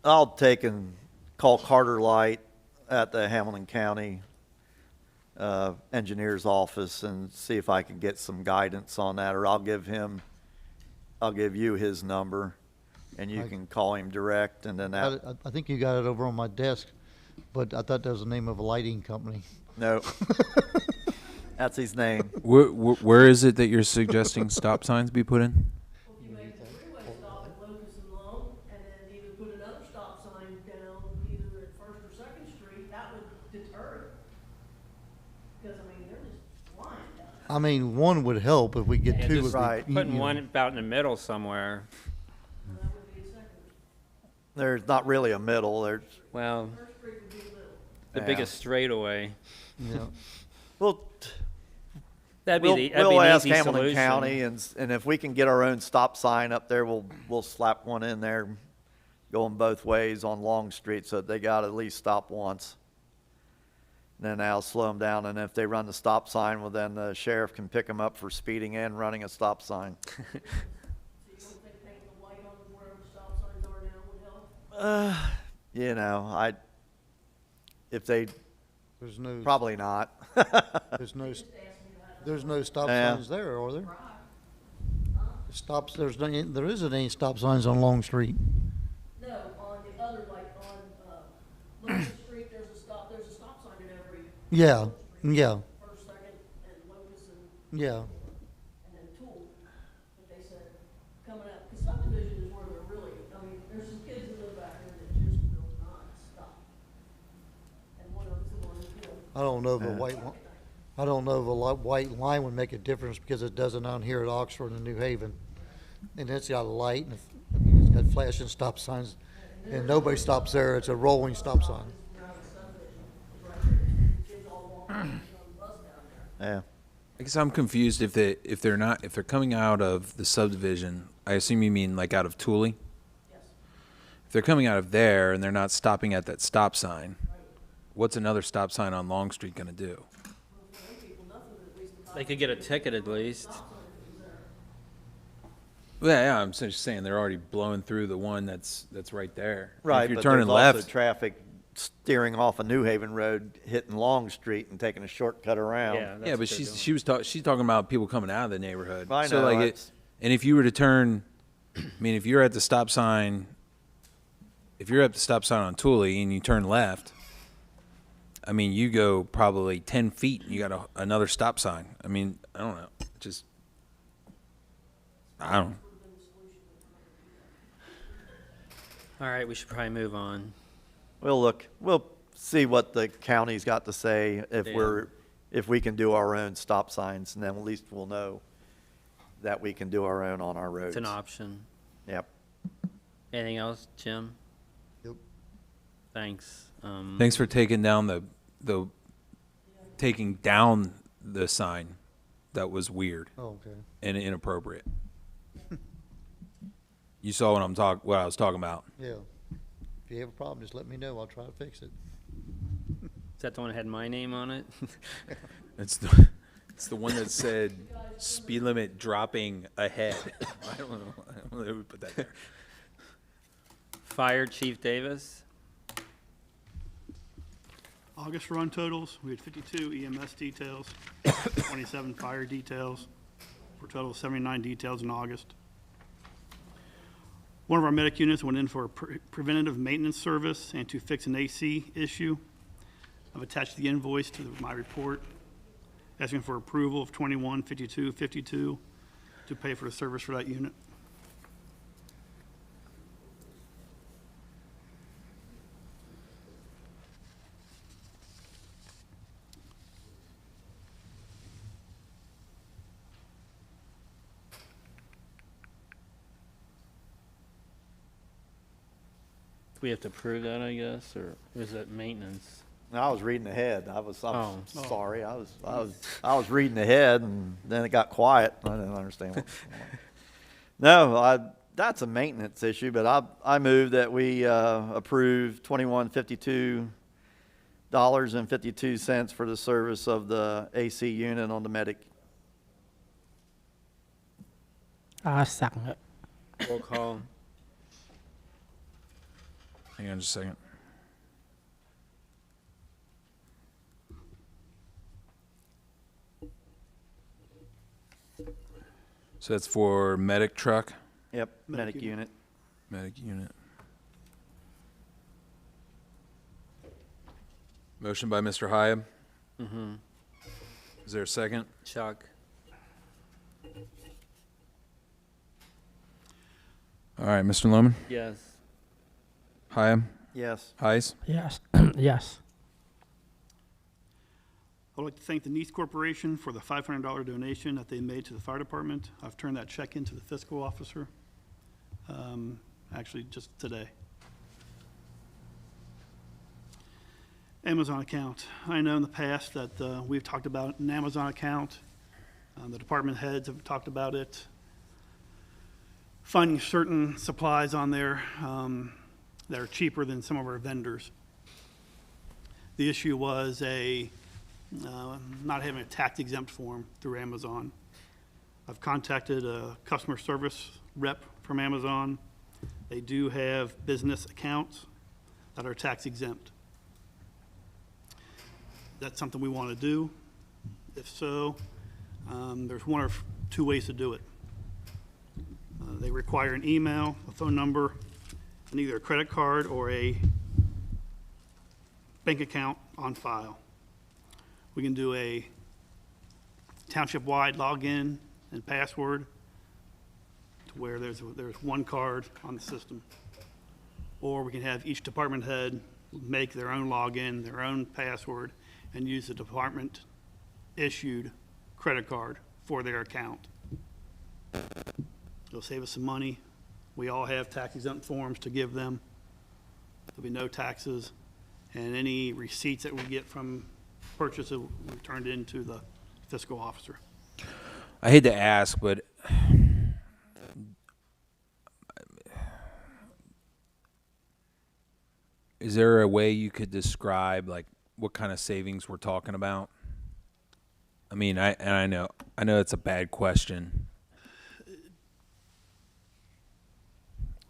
I'll take and call Carter Light at the Hamilton County engineer's office and see if I can get some guidance on that, or I'll give you his number, and you can call him direct, and then that, I think you got it over on my desk, but I thought that was the name of a lighting company. no. That's his name. Where is it that you're suggesting stop signs be put in? Well, if you make a freeway stop at Locust and Long, and then either put another stop sign down either at First or Second Street, that would deter it. Because, I mean, they're just flying down there. I mean, one would help if we get yeah, two. just of the- Right. you putting know. one about in the middle somewhere. Well, that would be a second. There's not really a middle, there's, Well, First Street would be the middle. the Yeah. biggest straightaway. Yeah. well, That'd be we'll an ask easy Hamilton solution. County, and if we can get our own stop sign up there, we'll slap one in there going both ways on Long Street, so they got to at least stop once. Then that'll slow them down, and if they run the stop sign, well, then the sheriff can pick them up for speeding and running a stop sign. So you don't think painting the white on wherever the stop signs are now would help? You know, if they, There's no, probably not. there's no stop Yeah. signs there, are there? There isn't any stop signs on Long Street. No, on the other, like on, Locust Street, there's a stop sign at every. Yeah, yeah, First, Second, and Locust and yeah. then Tool, but they said coming up, because subdivision is where they're really, I mean, there's some kids that live back there that just will not stop. And one of them's the one who killed. I don't know if I don't know if a white line would make a difference because it doesn't on here at Oxford and New Haven. And it's got a light and, I mean, it's got flashing stop signs and nobody stops there. It's a rolling stop sign. Around the subdivision, is right there. Kids all walking on the bus down there. Yeah. I guess I'm confused if they're coming out of the subdivision. I assume you mean like out of Thule. Yes. If they're coming out of there and they're not stopping at that stop sign, what's another stop sign on Long Street going to do? They could get a ticket at least. Yeah, I'm just saying they're already blowing through the one that's right there. And Right, if you're but turning there's left, also traffic steering off of New Haven Road, hitting Long Street and taking a shortcut around. Yeah, that's yeah, what but they're doing. she's talking about people coming out of the neighborhood. I So know, like it's- and if you were to turn, I mean, if you're at the stop sign, on Thule and you turn left, I mean, you go probably 10 feet and you got another stop sign. I mean, I don't know, just I don't know. All right, we should probably move on. We'll see what the county's got to say Yeah. if we can do our own stop signs, and then at least we'll know that we can do our own on our roads. It's an option. Yep. Anything else, Jim? Yep. Thanks. Thanks for taking down the sign. That was weird Oh, okay. and inappropriate. You saw what I was talking about. Yeah. If you have a problem, just let me know. I'll try to fix it. Is that the one that had my name on it? It's the one that said speed limit dropping ahead. I don't know who would put that there. Fire Chief Davis? August run totals, we had 52 EMS details, 27 fire details, for a total of 79 details in August. One of our medic units went in for a preventative maintenance service and to fix an AC issue. I've attached the invoice to my report, asking for approval of 215252 to pay for the service for that unit. We have to prove that, I guess, or is that maintenance? No, I was reading ahead. I'm Oh. sorry. I was reading ahead, and then it got quiet. I didn't understand what was going on. No, that's a maintenance issue, but I move that we approve 2152 $2,000.52 for the service of the AC unit on the medic. I second it. Roll call. Hang on just a second. So that's for medic truck, Yep, medic unit. medic unit. Motion by Mr. Hyab. Mm-hmm. Is there a second? Chuck. All right, Mr. Lohman. Yes. Hyab. Yes. Heis. Yes, yes. I'd like to thank the Neese Corporation for the $500 donation that they made to the fire department. I've turned that check into the fiscal officer, actually just today. Amazon account. I know in the past that we've talked about an Amazon account. The department heads have talked about it. Finding certain supplies on there that are cheaper than some of our vendors. The issue was not having a tax exempt form through Amazon. I've contacted a customer service rep from Amazon. They do have business accounts that are tax exempt. That's something we want to do. If so, there's one or two ways to do it. They require an email, a phone number, and either a credit card or a bank account on file. We can do a township-wide login and password to where there's one card on the system. Or we can have each department head make their own login, their own password, and use the department-issued credit card for their account. It'll save us some money. We all have tax exempt forms to give them. There'll be no taxes, and any receipts that we get from purchases will be turned into the fiscal officer. I hate to ask, but is there a way you could describe like what kind of savings we're talking about? I mean, I know it's a bad question.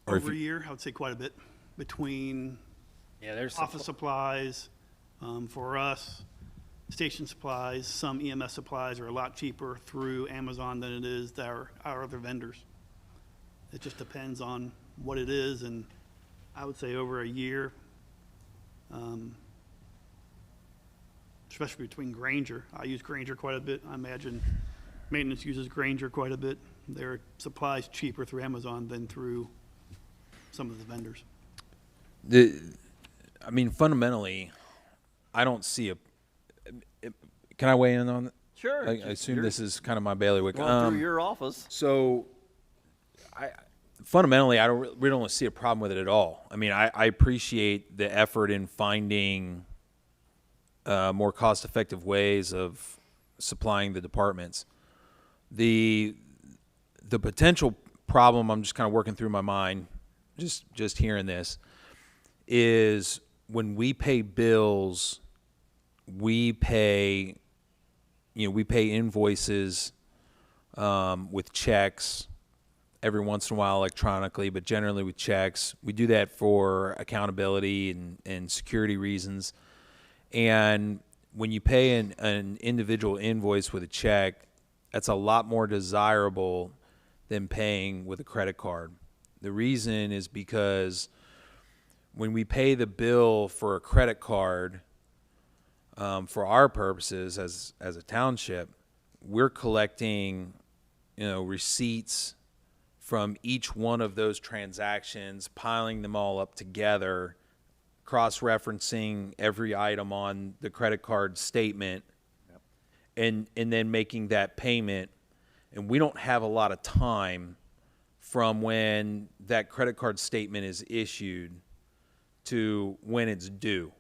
Or if Over a year, I would say quite a bit between Yeah, there's office supplies, for us, station supplies, some EMS supplies are a lot cheaper through Amazon than it is our other vendors. It just depends on what it is, and I would say over a year, especially between Granger. I use Granger quite a bit. I imagine maintenance uses Granger quite a bit. Their supplies cheaper through Amazon than through some of the vendors. I mean, fundamentally, I don't see can I weigh in on it? Sure. I assume this is kind of my bailiwick. Well, through your office. So, fundamentally, we don't see a problem with it at all. I mean, I appreciate the effort in finding more cost-effective ways of supplying the departments. The potential problem, I'm just kind of working through my mind, just hearing this, is when we pay bills, we pay invoices with checks, every once in a while electronically, but generally with checks. We do that for accountability and security reasons. And when you pay an individual invoice with a check, that's a lot more desirable than paying with a credit card. The reason is because when we pay the bill for a credit card, for our purposes as a township, we're collecting, receipts from each one of those transactions, piling them all up together, cross-referencing every item on the credit card statement, and then making that payment. And we don't have a lot of time from when that credit card statement is issued to when it's due.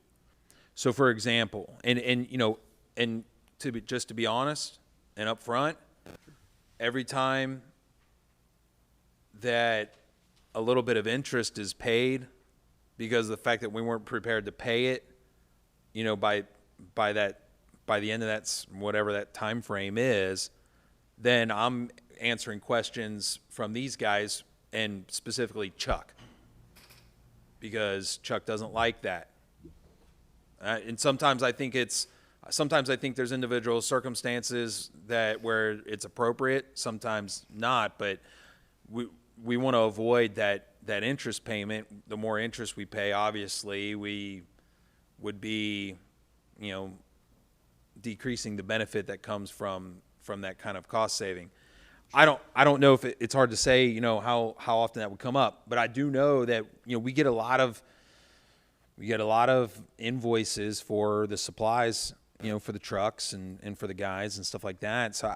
So, for example, just to be honest and upfront, every time that a little bit of interest is paid because of the fact that we weren't prepared to pay it you know, by the end of that, whatever that time frame is, then I'm answering questions from these guys, and specifically Chuck, because Chuck doesn't like that. And sometimes I think there's individual circumstances where it's appropriate, sometimes not, but we want to avoid that interest payment. The more interest we pay, obviously, we would be, you know, decreasing the benefit that comes from that kind of cost saving. I don't know if it's hard to say, you know, how often that would come up, but I do know that, you know, we get a lot of invoices for the supplies, you know, for the trucks and for the guys and stuff like that. So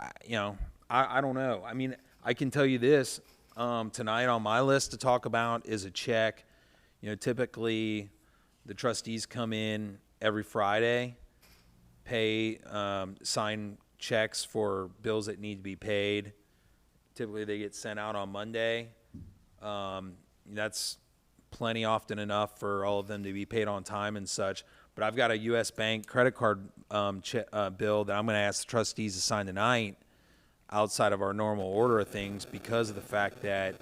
I don't know. I mean, I can tell you this, tonight on my list to talk about is a check. You know, typically the trustees come in every Friday, pay, sign checks for bills that need to be paid. Typically they get sent out on Monday. That's plenty often enough for all of them to be paid on time and such. But I've got a U.S. Bank credit card bill that I'm going to ask the trustees to sign tonight outside of our normal order of things, because of the fact that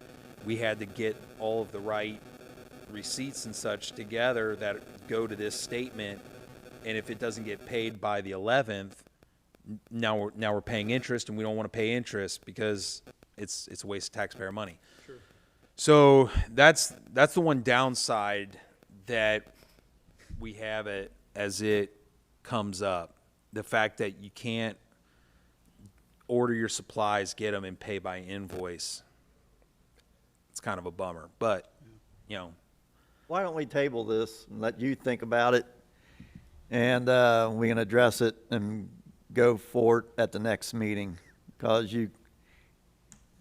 we had to get all of the right receipts and such together that go to this statement. And if it doesn't get paid by the 11th, now we're paying interest, and we don't want to pay interest because it's a waste of taxpayer money. Sure. So that's the one downside that we have it as it comes up. The fact that you can't order your supplies, get them, and pay by invoice. It's kind of a bummer, but, you know. Why don't we table this and let you think about it, and we can address it and go for it at the next meeting, because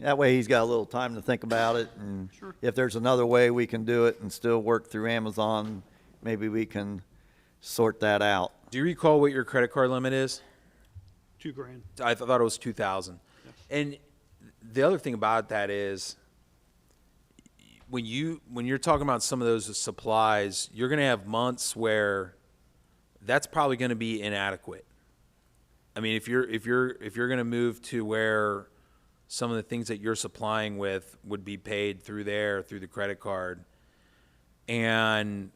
that way he's got a little time to think about it, and Sure. if there's another way we can do it and still work through Amazon, maybe we can sort that out. Do you recall what your credit card limit is? $2,000. I thought it was 2,000. And the other thing about that is, when you're talking about some of those supplies, you're going to have months where that's probably going to be inadequate. I mean, if you're going to move to where some of the things that you're supplying with would be paid through the credit card, and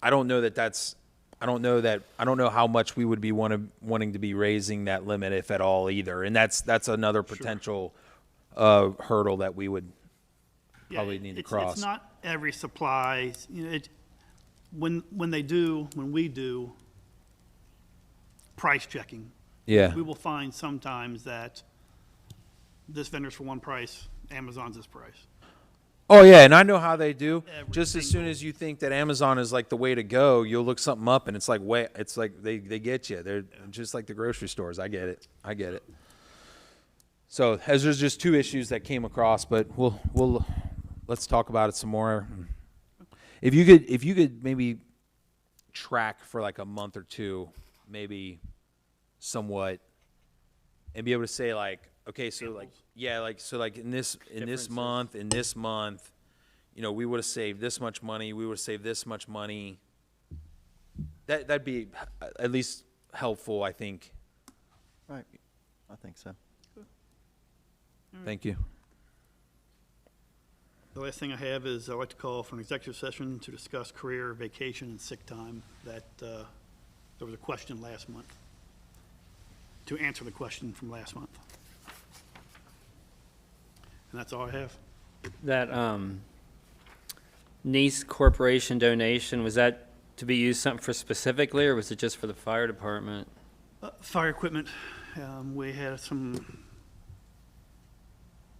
I don't know how much we would be wanting to be raising that limit, if at all, either. And that's another potential hurdle that we would probably need to cross. It's not every supply. You know, when we do price checking, Yeah. we will find sometimes that this vendor's for one price, Amazon's this price. Oh yeah, and I know how they do. Every Just as soon single- as you think that Amazon is like the way to go, you'll look something up and it's like they get you. They're just like the grocery stores. I get it. So as there's just two issues that came across, but let's talk about it some more. If you could maybe track for like a month or two, maybe somewhat, and be able to say like, okay, so like, yeah, like, so like in this month, you know, we would have saved this much money, we would have saved this much money. That'd be at least helpful, I think. Right. I think so. Thank you. The last thing I have is I'd like to call for an executive session to discuss career, vacation, and sick time. That there was a question last month. To answer the question from last month. And that's all I have. That Nice Corporation donation, was that to be used something for specifically, or was it just for the fire department? Fire equipment, we had some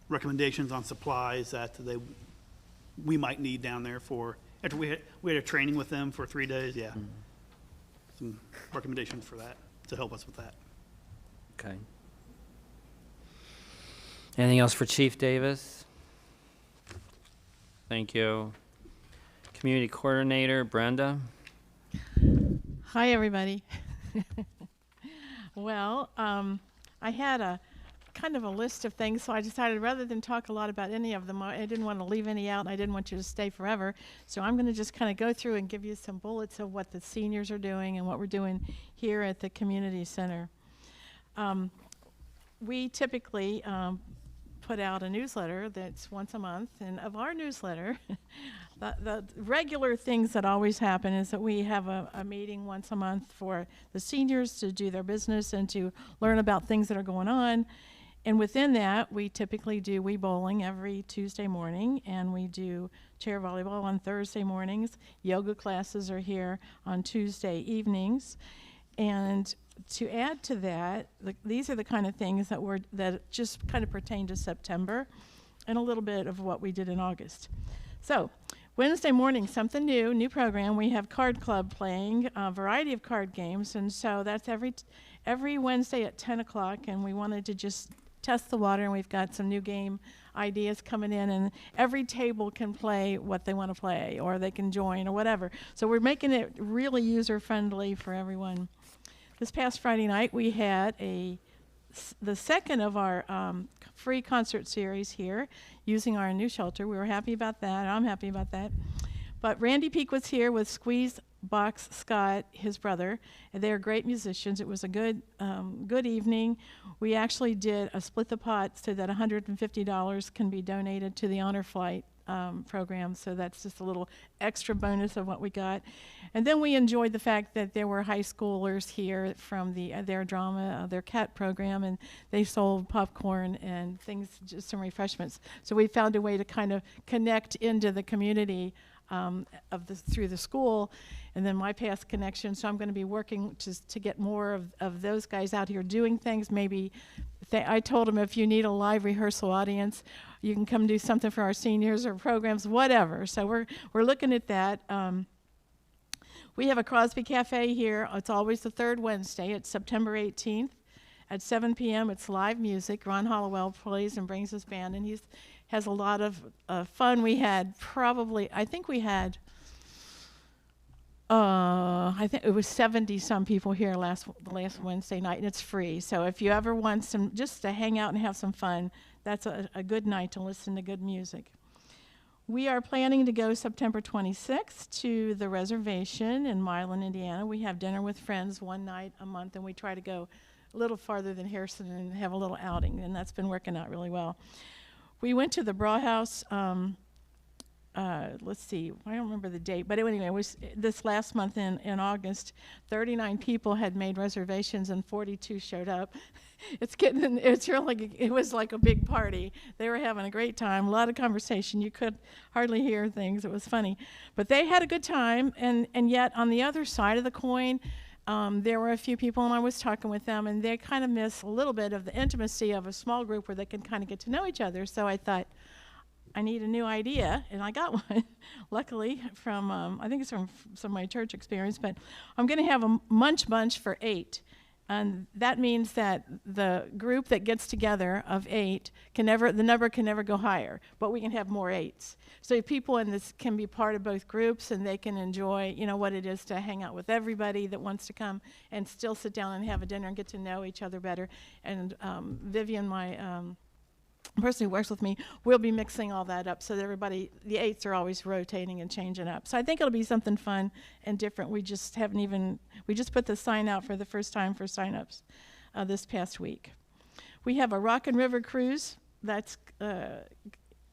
recommendations on supplies that we might need down there for, after we had a training with them for 3 days, yeah. Some recommendations for that, to help us with that. Okay. Anything else for Chief Davis? Thank you. Community Coordinator, Brenda? Hi, everybody. Well, I had kind of a list of things, so I decided rather than talk a lot about any of them, I didn't want to leave any out, and I didn't want you to stay forever. So I'm going to just kind of go through and give you some bullets of what the seniors are doing and what we're doing here at the community center. We typically put out a newsletter that's once a month, and of our newsletter, the regular things that always happen is that we have a meeting once a month for the seniors to do their business and to learn about things that are going on. And within that, we typically do Wii bowling every Tuesday morning, and we do chair volleyball on Thursday mornings. Yoga classes are here on Tuesday evenings. And to add to that, these are the kind of things that just kind of pertain to September, and a little bit of what we did in August. So Wednesday morning, something new program. We have Card Club playing a variety of card games, and so that's every Wednesday at 10 o'clock, and we wanted to just test the water, and we've got some new game ideas coming in, and every table can play what they want to play, or they can join, or whatever. So we're making it really user-friendly for everyone. This past Friday night, we had the second of our free concert series here using our new shelter. We were happy about that. I'm happy about that. But Randy Peak was here with Squeeze Box Scott, his brother, and they're great musicians. It was a good evening. We actually did a split the pot so that $150 can be donated to the Honor Flight program, so that's just a little extra bonus of what we got. And then we enjoyed the fact that there were high schoolers here from their drama, their CAT program, and they sold popcorn and things, just some refreshments. So we found a way to kind of connect into the community through the school, and then my past connection. So I'm going to be working to get more of those guys out here doing things. Maybe I told them if you need a live rehearsal audience, you can come do something for our seniors or programs, whatever. So we're looking at that. We have a Crosby Cafe here. It's always the third Wednesday. It's September 18th at 7 p.m. It's live music. Ron Hollowell plays and brings his band, and he has a lot of fun. We had I think it was 70-some people here last Wednesday night, and it's free. So if you ever want just to hang out and have some fun, that's a good night to listen to good music. We are planning to go September 26th to the reservation in Milan, Indiana. We have dinner with friends one night a month, and we try to go a little farther than Harrison and have a little outing, and that's been working out really well. We went to the Brauhaus, let's see, I don't remember the date, but anyway, it was this last month in August. 39 people had made reservations and 42 showed up. It was like a big party. They were having a great time, a lot of conversation. You could hardly hear things. It was funny. But they had a good time, and yet on the other side of the coin, there were a few people, and I was talking with them, and they kind of miss a little bit of the intimacy of a small group where they can kind of get to know each other. So I thought, I need a new idea, and I got one, luckily, from, I think it's from some of my church experience, but I'm going to have a munch bunch for 8. And that means that the group that gets together of 8 the number can never go higher, but we can have more 8s. So people in this can be part of both groups, and they can enjoy, what it is to hang out with everybody that wants to come and still sit down and have a dinner and get to know each other better. And Vivian, my person who works with me, will be mixing all that up so that everybody, the 8s are always rotating and changing up. So I think it'll be something fun and different. We just put the sign out for the first time for sign-ups this past week. We have a Rock and River cruise. That's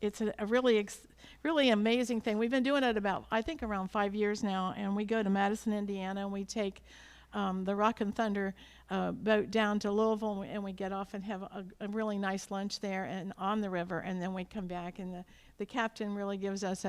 it's a really amazing thing. We've been doing it around 5 years now, and we go to Madison, Indiana, and we take the Rock and Thunder boat down to Louisville, and we get off and have a really nice lunch there and on the river, and then we come back, and the captain really gives us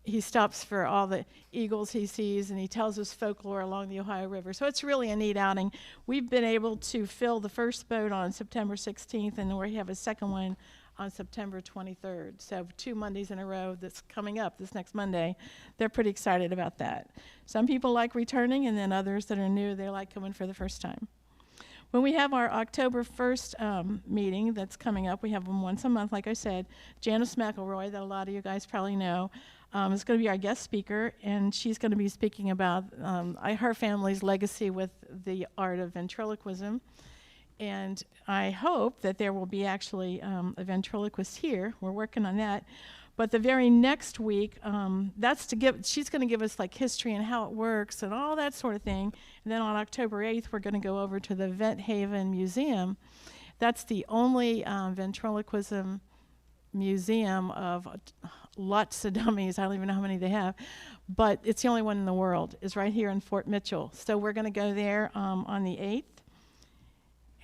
he stops for all the eagles he sees, and he tells us folklore along the Ohio River. So it's really a neat outing. We've been able to fill the first boat on September 16th, and we have a second one on September 23rd. So 2 Mondays in a row that's coming up this next Monday. They're pretty excited about that. Some people like returning, and then others that are new, they like coming for the first time. When we have our October 1st meeting that's coming up, we have them once a month, like I said. Janice McElroy, that a lot of you guys probably know, is going to be our guest speaker, and she's going to be speaking about her family's legacy with the art of ventriloquism. And I hope that there will be actually a ventriloquist here. We're working on that. But the very next week, she's going to give us like history and how it works and all that sort of thing. And then on October 8th, we're going to go over to the Vent Haven Museum. That's the only ventriloquism museum of lots of dummies. I don't even know how many they have. But it's the only one in the world. It's right here in Fort Mitchell. So we're going to go there on the 8th.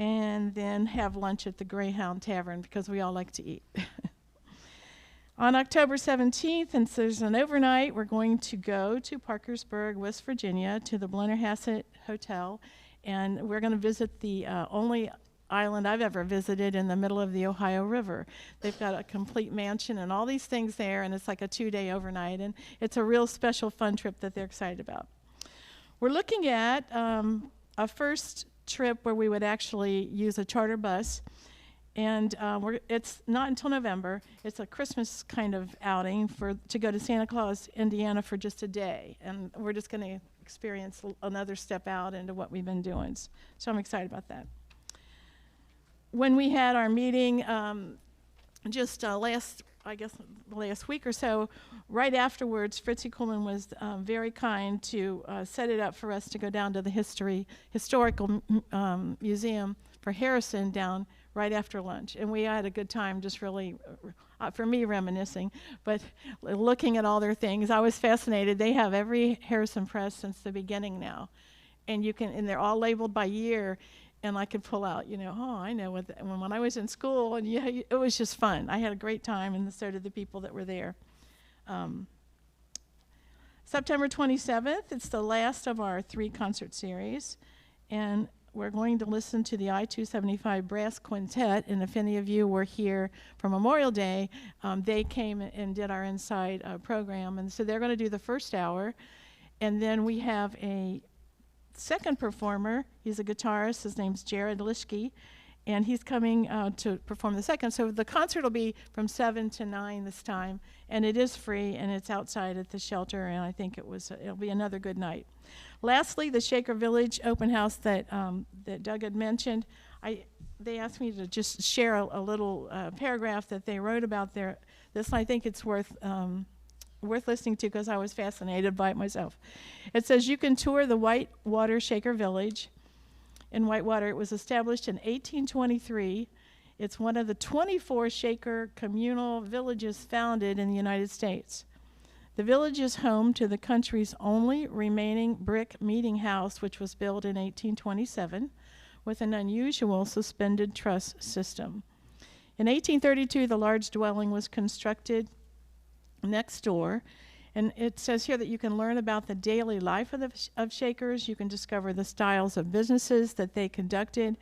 And then have lunch at the Greyhound Tavern because we all like to eat. On October 17th, and so there's an overnight, we're going to go to Parkersburg, West Virginia, to the Blennerhassett Hotel, and we're going to visit the only island I've ever visited in the middle of the Ohio River. They've got a complete mansion and all these things there, and it's like a 2-day overnight, and it's a real special fun trip that they're excited about. We're looking at a first trip where we would actually use a charter bus. And it's not until November. It's a Christmas kind of outing to go to Santa Claus, Indiana for just a day. And we're just going to experience another step out into what we've been doing. So I'm excited about that. When we had our meeting just last week or so, right afterwards, Fritzie Kuhlman was very kind to set it up for us to go down to the historical museum for Harrison down right after lunch. And we had a good time just really, for me, reminiscing, but looking at all their things. I was fascinated. They have every Harrison press since the beginning now. And they're all labeled by year. And I could pull out, I know when I was in school, and it was just fun. I had a great time, and so did the people that were there. September 27th, it's the last of our 3 concert series, and we're going to listen to the I-275 Brass Quintet, and if any of you were here for Memorial Day, they came and did our Inside program, and so they're going to do the first hour, and then we have a second performer. He's a guitarist. His name's Jared Lischke, and he's coming to perform the second. So the concert will be from 7 to 9 this time, and it is free, and it's outside at the shelter, and I think it'll be another good night. Lastly, the Shaker Village open house that Doug had mentioned, they asked me to just share a little paragraph that they wrote about this, and I think it's worth listening to because I was fascinated by it myself. It says, you can tour the Whitewater Shaker Village in Whitewater. It was established in 1823. It's one of the 24 Shaker communal villages founded in the United States. The village is home to the country's only remaining brick meeting house, which was built in 1827 with an unusual suspended truss system. In 1832, the large dwelling was constructed next door, and it says here that you can learn about the daily life of Shakers. You can discover the styles of businesses that they conducted.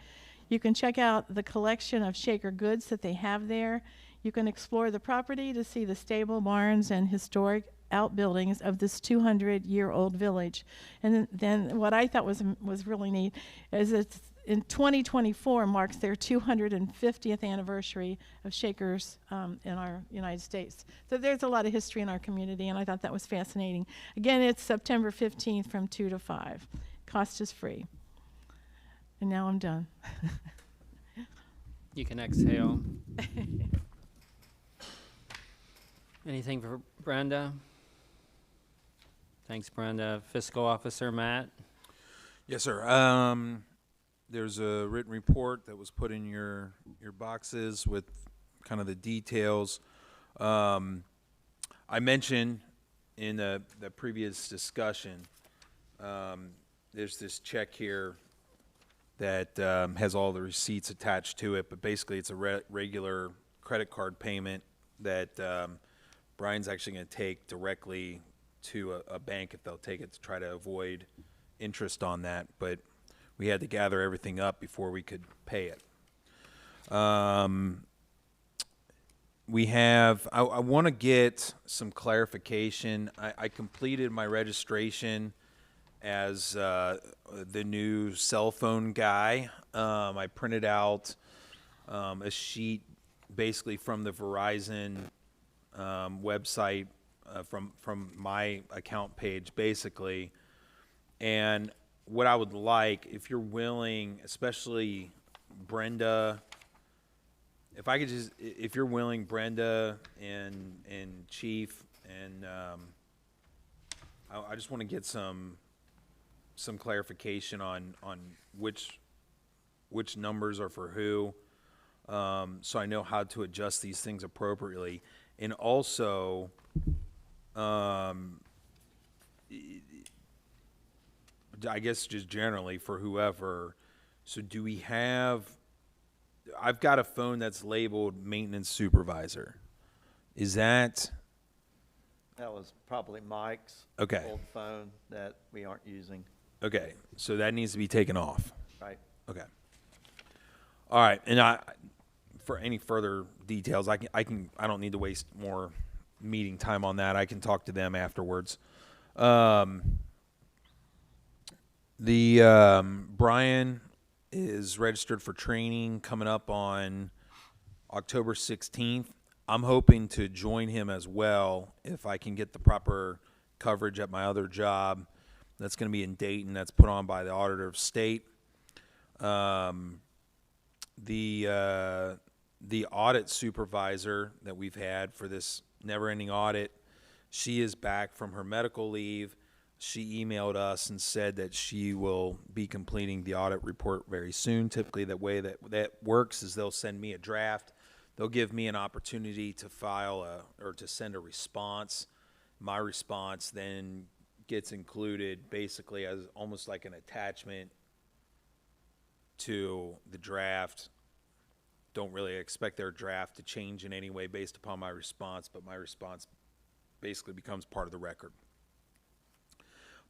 You can check out the collection of Shaker goods that they have there. You can explore the property to see the stable, barns, and historic outbuildings of this 200-year-old village. And then what I thought was really neat is it's in 2024 marks their 250th anniversary of Shakers in our United States. So there's a lot of history in our community, and I thought that was fascinating. Again, it's September 15th from 2 to 5. Cost is free. And now I'm done. You can exhale. Anything for Brenda? Thanks, Brenda. Fiscal Officer Matt? Yes, sir. There's a written report that was put in your boxes with kind of the details. I mentioned in the previous discussion, there's this check here that has all the receipts attached to it, but basically it's a regular credit card payment that Brian's actually going to take directly to a bank if they'll take it to try to avoid interest on that, but we had to gather everything up before we could pay it. I want to get some clarification. I completed my registration as the new cell phone guy. I printed out a sheet basically from the Verizon website from my account page basically, and what I would like, if you're willing, especially Brenda, if I could just, if you're willing, Brenda and Chief, and I just want to get some clarification on which numbers are for who, so I know how to adjust these things appropriately. And also, I guess just generally for whoever, so do we have, I've got a phone that's labeled maintenance supervisor. Is that? That was probably Mike's Okay. old phone that we aren't using, Okay, so that needs to be taken off. right? Okay. All right, and for any further details, I don't need to waste more meeting time on that. I can talk to them afterwards. Brian is registered for training coming up on October 16th. I'm hoping to join him as well if I can get the proper coverage at my other job. That's going to be in Dayton. That's put on by the Auditor of State. The audit supervisor that we've had for this never-ending audit, she is back from her medical leave. She emailed us and said that she will be completing the audit report very soon. Typically, the way that works is they'll send me a draft. They'll give me an opportunity to file or to send a response. My response then gets included basically as almost like an attachment to the draft. Don't really expect their draft to change in any way based upon my response, but my response basically becomes part of the record.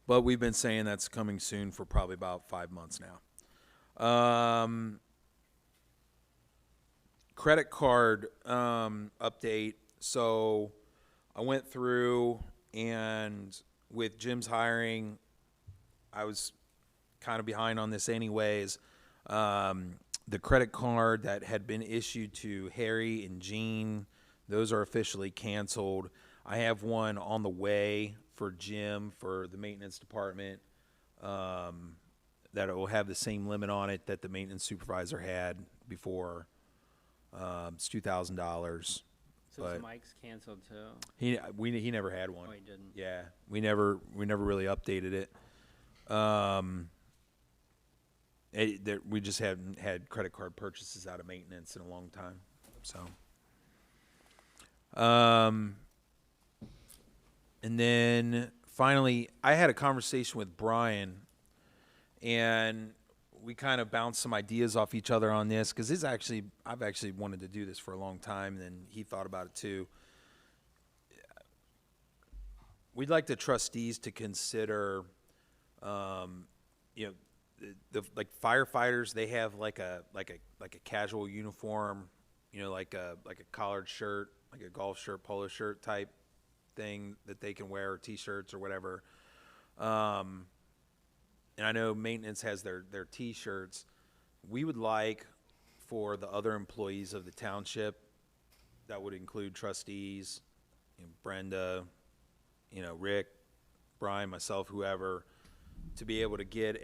But we've been saying that's coming soon for probably about 5 months now. Credit card update. So I went through, and with Jim's hiring, I was kind of behind on this anyways. The credit card that had been issued to Harry and Jean, those are officially canceled. I have one on the way for Jim for the maintenance department that will have the same limit on it that the maintenance supervisor had before. It's $2,000. So Mike's canceled too? He never had one. Oh, he didn't? Yeah, we never really updated it. We just haven't had credit card purchases out of maintenance in a long time. So, and then finally, I had a conversation with Brian, and we kind of bounced some ideas off each other on this, because I've actually wanted to do this for a long time, and he thought about it too. We'd like the trustees to consider, like firefighters, they have like a casual uniform, like a collared shirt, like a golf shirt, polo shirt type thing that they can wear, or t-shirts or whatever. And I know maintenance has their t-shirts. We would like for the other employees of the township, that would include trustees, Brenda, Rick, Brian, myself, whoever, to be able to get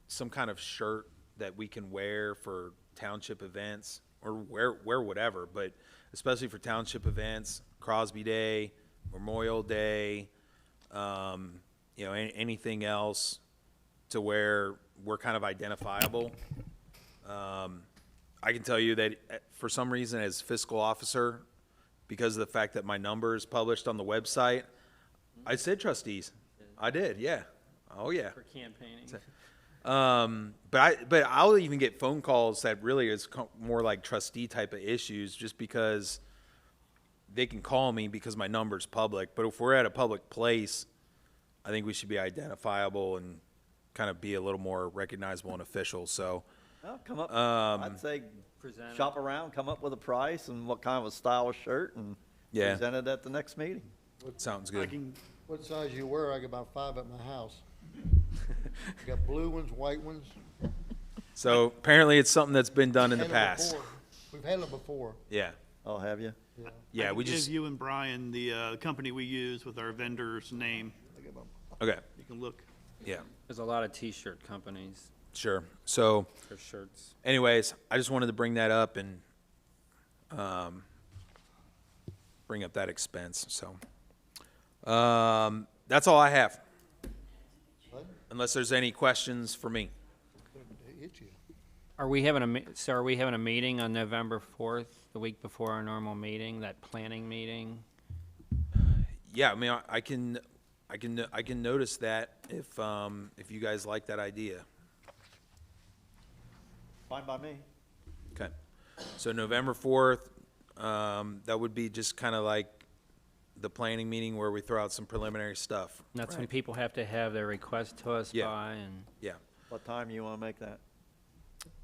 some kind of shirt that we can wear for township events, or wear whatever, but especially for township events, Crosby Day, Memorial Day, anything else, to where we're kind of identifiable. I can tell you that for some reason, as fiscal officer, because of the fact that my number is published on the website, I said trustees. I did, yeah. Oh yeah. For campaigning. But I'll even get phone calls that really is more like trustee type of issues, just because they can call me because my number's public. But if we're at a public place, I think we should be identifiable and kind of be a little more recognizable and official. So, Well, come up, I'd say shop around, come up with a price and what kind of a style of shirt, and present it at the next meeting. Sounds good. What size you wear? I got about 5 at my house. I got blue ones, white ones. So apparently it's something that's been done in the past. We've handled it before. Yeah. Oh, have you? Yeah, we just. Give you and Brian the company we use with our vendor's name. Okay. You can look. Yeah. There's a lot of t-shirt companies. Sure. So For shirts. anyways, I just wanted to bring that up and bring up that expense. So that's all I have. Unless there's any questions for me. Are we having are we having a meeting on November 4th, the week before our normal meeting, that planning meeting? Yeah, I mean, I can notice that if you guys like that idea. Fine by me. Okay. So November 4th, that would be just kind of like the planning meeting where we throw out some preliminary stuff. That's when people have to have their request to us Yeah. by, and Yeah. What time you want to make that?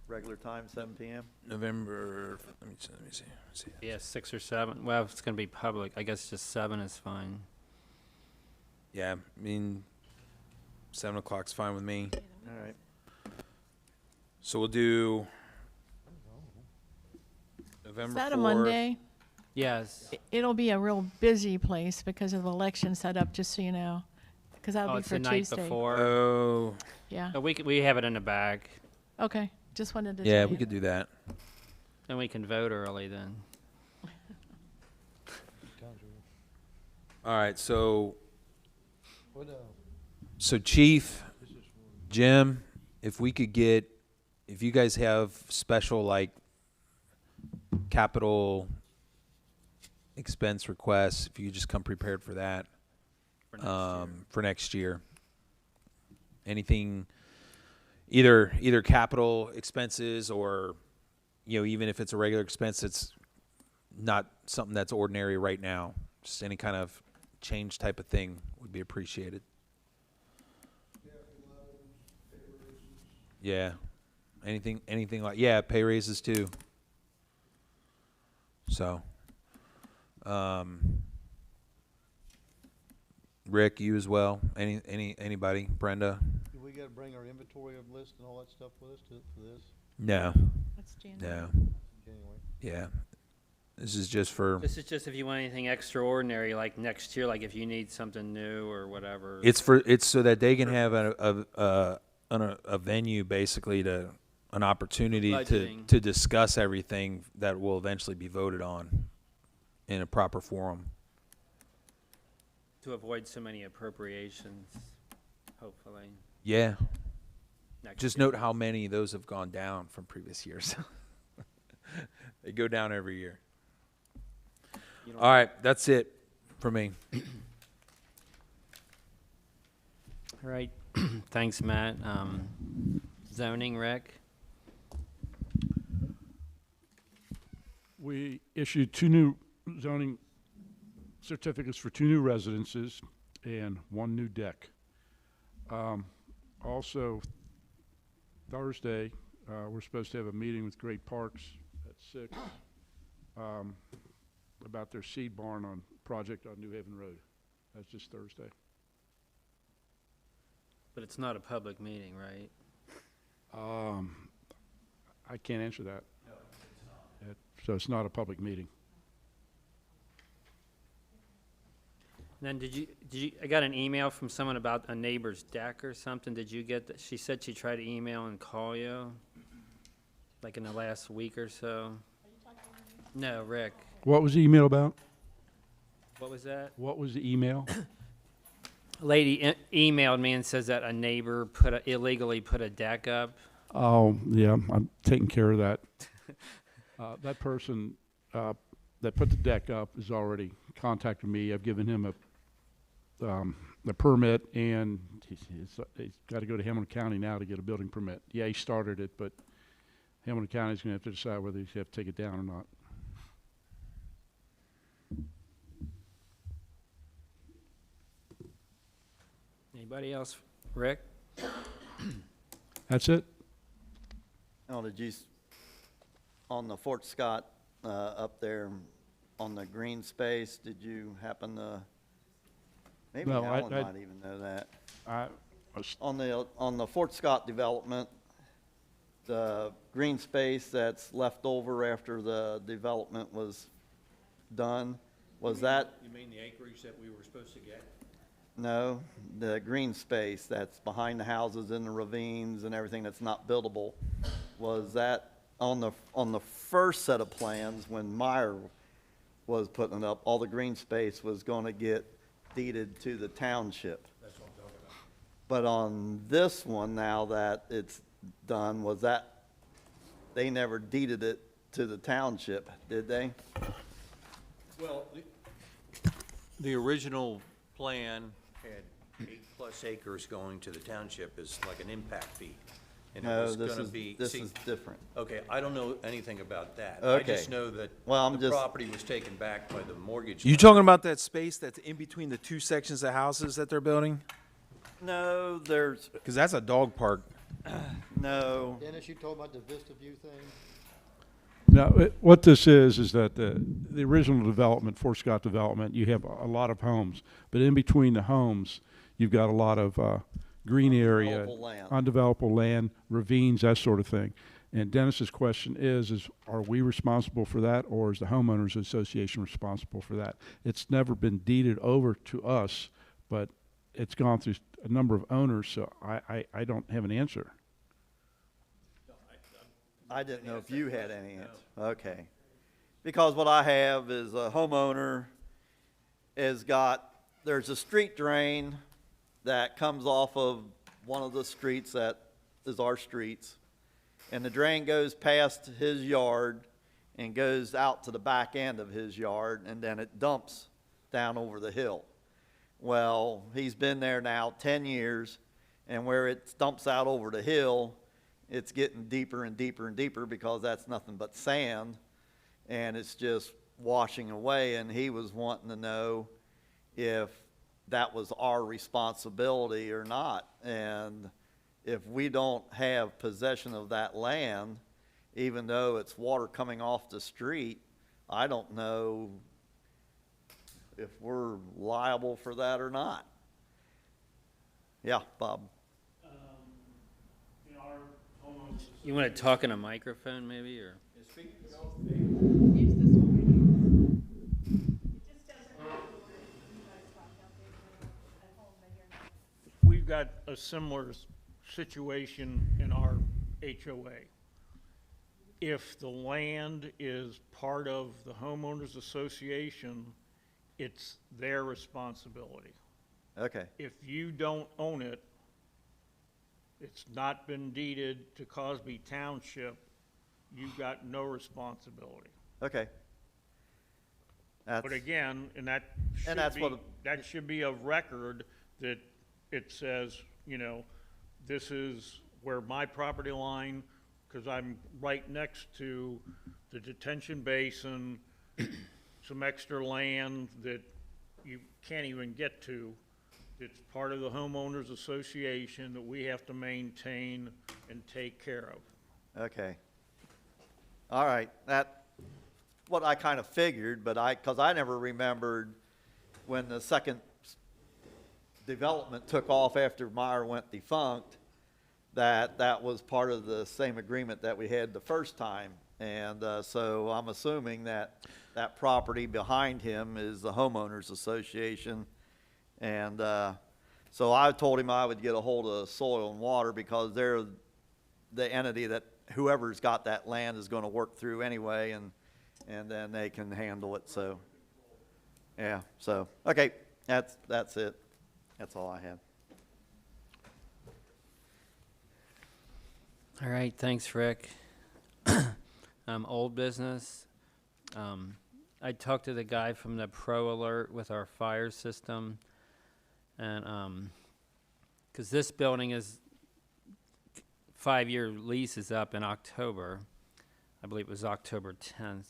Regular time, 7 PM? November, let me see. yeah, 6 or 7. Well, if it's going to be public, I guess just 7 is fine. Yeah, I mean, 7 o'clock's fine with me. All right. So we'll do Is November 4th. that a Monday? Yes. It'll be a real busy place because of the election setup, just so you know. Because that'll Oh, be it's for the night Tuesday. before. Oh, Yeah, We have it in the bag, okay, just wanted to yeah, tell we you. could do that. and we can vote early then. All right, so Chief, Jim, if you guys have special like capital expense requests, if you could just come prepared for that for next year. Anything, either capital expenses or, even if it's a regular expense, it's not something that's ordinary right now. Just any kind of change type of thing would be appreciated. Yeah, anything like, yeah, pay raises too. So, Rick, you as well. Anybody? Brenda? Do we gotta bring our inventory of list and all that stuff with us for this? No. That's January. No. January. Yeah. This is just for. This is just if you want anything extraordinary, like next year, like if you need something new or whatever. It's so that they can have a venue, basically, an opportunity Budgeting. to discuss everything that will eventually be voted on in a proper forum. To avoid so many appropriations, hopefully. Yeah. Next Just year. note how many of those have gone down from previous years. They go down every year. You don't- All right, that's it for me. All right, thanks, Matt. Zoning, Rick? We issued 2 new zoning certificates for 2 new residences and 1 new deck. Also, Thursday, we're supposed to have a meeting with Great Parks at 6 about their seed barn project on New Haven Road. That's just Thursday. But it's not a public meeting, right? I can't answer that. No, it's not. So it's not a public meeting. Then did you, I got an email from someone about a neighbor's deck or something. Did you get that? She said she tried to email and call you, like in the last week or so. No, Rick. What was the email about? What was that? What was the email? Lady emailed me and says that a neighbor illegally put a deck up. Oh, yeah, I'm taking care of that. That person that put the deck up has already contacted me. I've given him a permit, and he's got to go to Hamilton County now to get a building permit. Yeah, he started it, but Hamilton County's going to have to decide whether he's have to take it down or not. Anybody else? Rick? That's it? Oh, on the Fort Scott, up there on the green space, did you happen to, maybe No, Alan might even know that. I On the Fort Scott development, the green space that's left over after the development was done, was that, You mean the acreage that we were supposed to get? No, the green space that's behind the houses in the ravines and everything that's not buildable, was that on the first set of plans when Meyer was putting it up, all the green space was gonna get deeded to the township. That's what I'm talking about. But on this one, now that it's done, was that, they never deeded it to the township, did they? Well, the original plan had 8+ acres going to the township as like an impact fee. And it No, was this gonna is, be. this see, is different. Okay, I don't know anything about that. I Okay. just know that Well, I'm the just- property was taken back by the mortgage. You lender. talking about that space that's in between the two sections of houses that they're building? No, there's, Because that's a dog park. no, Dennis, you talking about the Vista View thing? Now, what this is that the original development, Fort Scott development, you have a lot of homes, but in between the homes, you've got a lot of green area, Undevelopable land. undevelopable land, ravines, that sort of thing. And Dennis's question is are we responsible for that, or is the homeowners association responsible for that? It's never been deeded over to us, but it's gone through a number of owners, so I don't have an answer. I didn't know if you had any answer. Okay. Because what I have is a homeowner has got, there's a street drain that comes off of one of the streets that is our streets. And the drain goes past his yard and goes out to the back end of his yard, and then it dumps down over the hill. Well, he's been there now 10 years, and where it dumps out over the hill, it's getting deeper and deeper and deeper because that's nothing but sand, and it's just washing away. And he was wanting to know if that was our responsibility or not. And if we don't have possession of that land, even though it's water coming off the street, I don't know if we're liable for that or not. Yeah, Bob. In our homeowners. You want to talk in a microphone maybe, or? We've got a similar situation in our HOA. If the land is part of the homeowners association, it's their responsibility. Okay, If you don't own it, it's not been deeded to Crosby Township, you've got no responsibility. okay. That's, But again, and that that's should be, that should be a record that it says, you know, this is where my property line, because I'm right next to the detention basin, some extra land that you can't even get to. It's part of the homeowners association that we have to maintain and take care of. okay. All right, that's what I kind of figured, but because I never remembered when the second development took off after Meyer went defunct, that was part of the same agreement that we had the first time. And so I'm assuming that that property behind him is the homeowners association. And so I told him I would get a hold of Soil and Water because they're the entity that whoever's got that land is going to work through anyway, and then they can handle it. So, yeah. So, okay, that's it. That's all I have. All right, thanks, Rick. Old business. I talked to the guy from the Pro Alert with our fire system, and because this building is 5-year lease is up in October. I believe it was October 10th,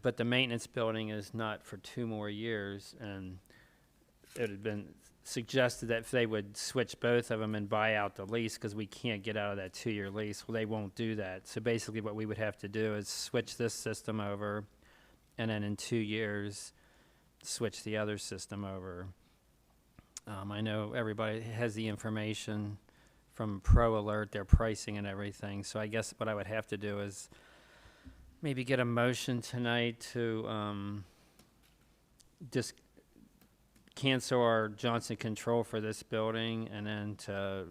but the maintenance building is not for 2 more years, and it had been suggested that if they would switch both of them and buy out the lease, because we can't get out of that 2-year lease. Well, they won't do that. So basically what we would have to do is switch this system over, and then in 2 years, switch the other system over. I know everybody has the information from Pro Alert, their pricing and everything. So I guess what I would have to do is maybe get a motion tonight to cancel our Johnson Control for this building and then to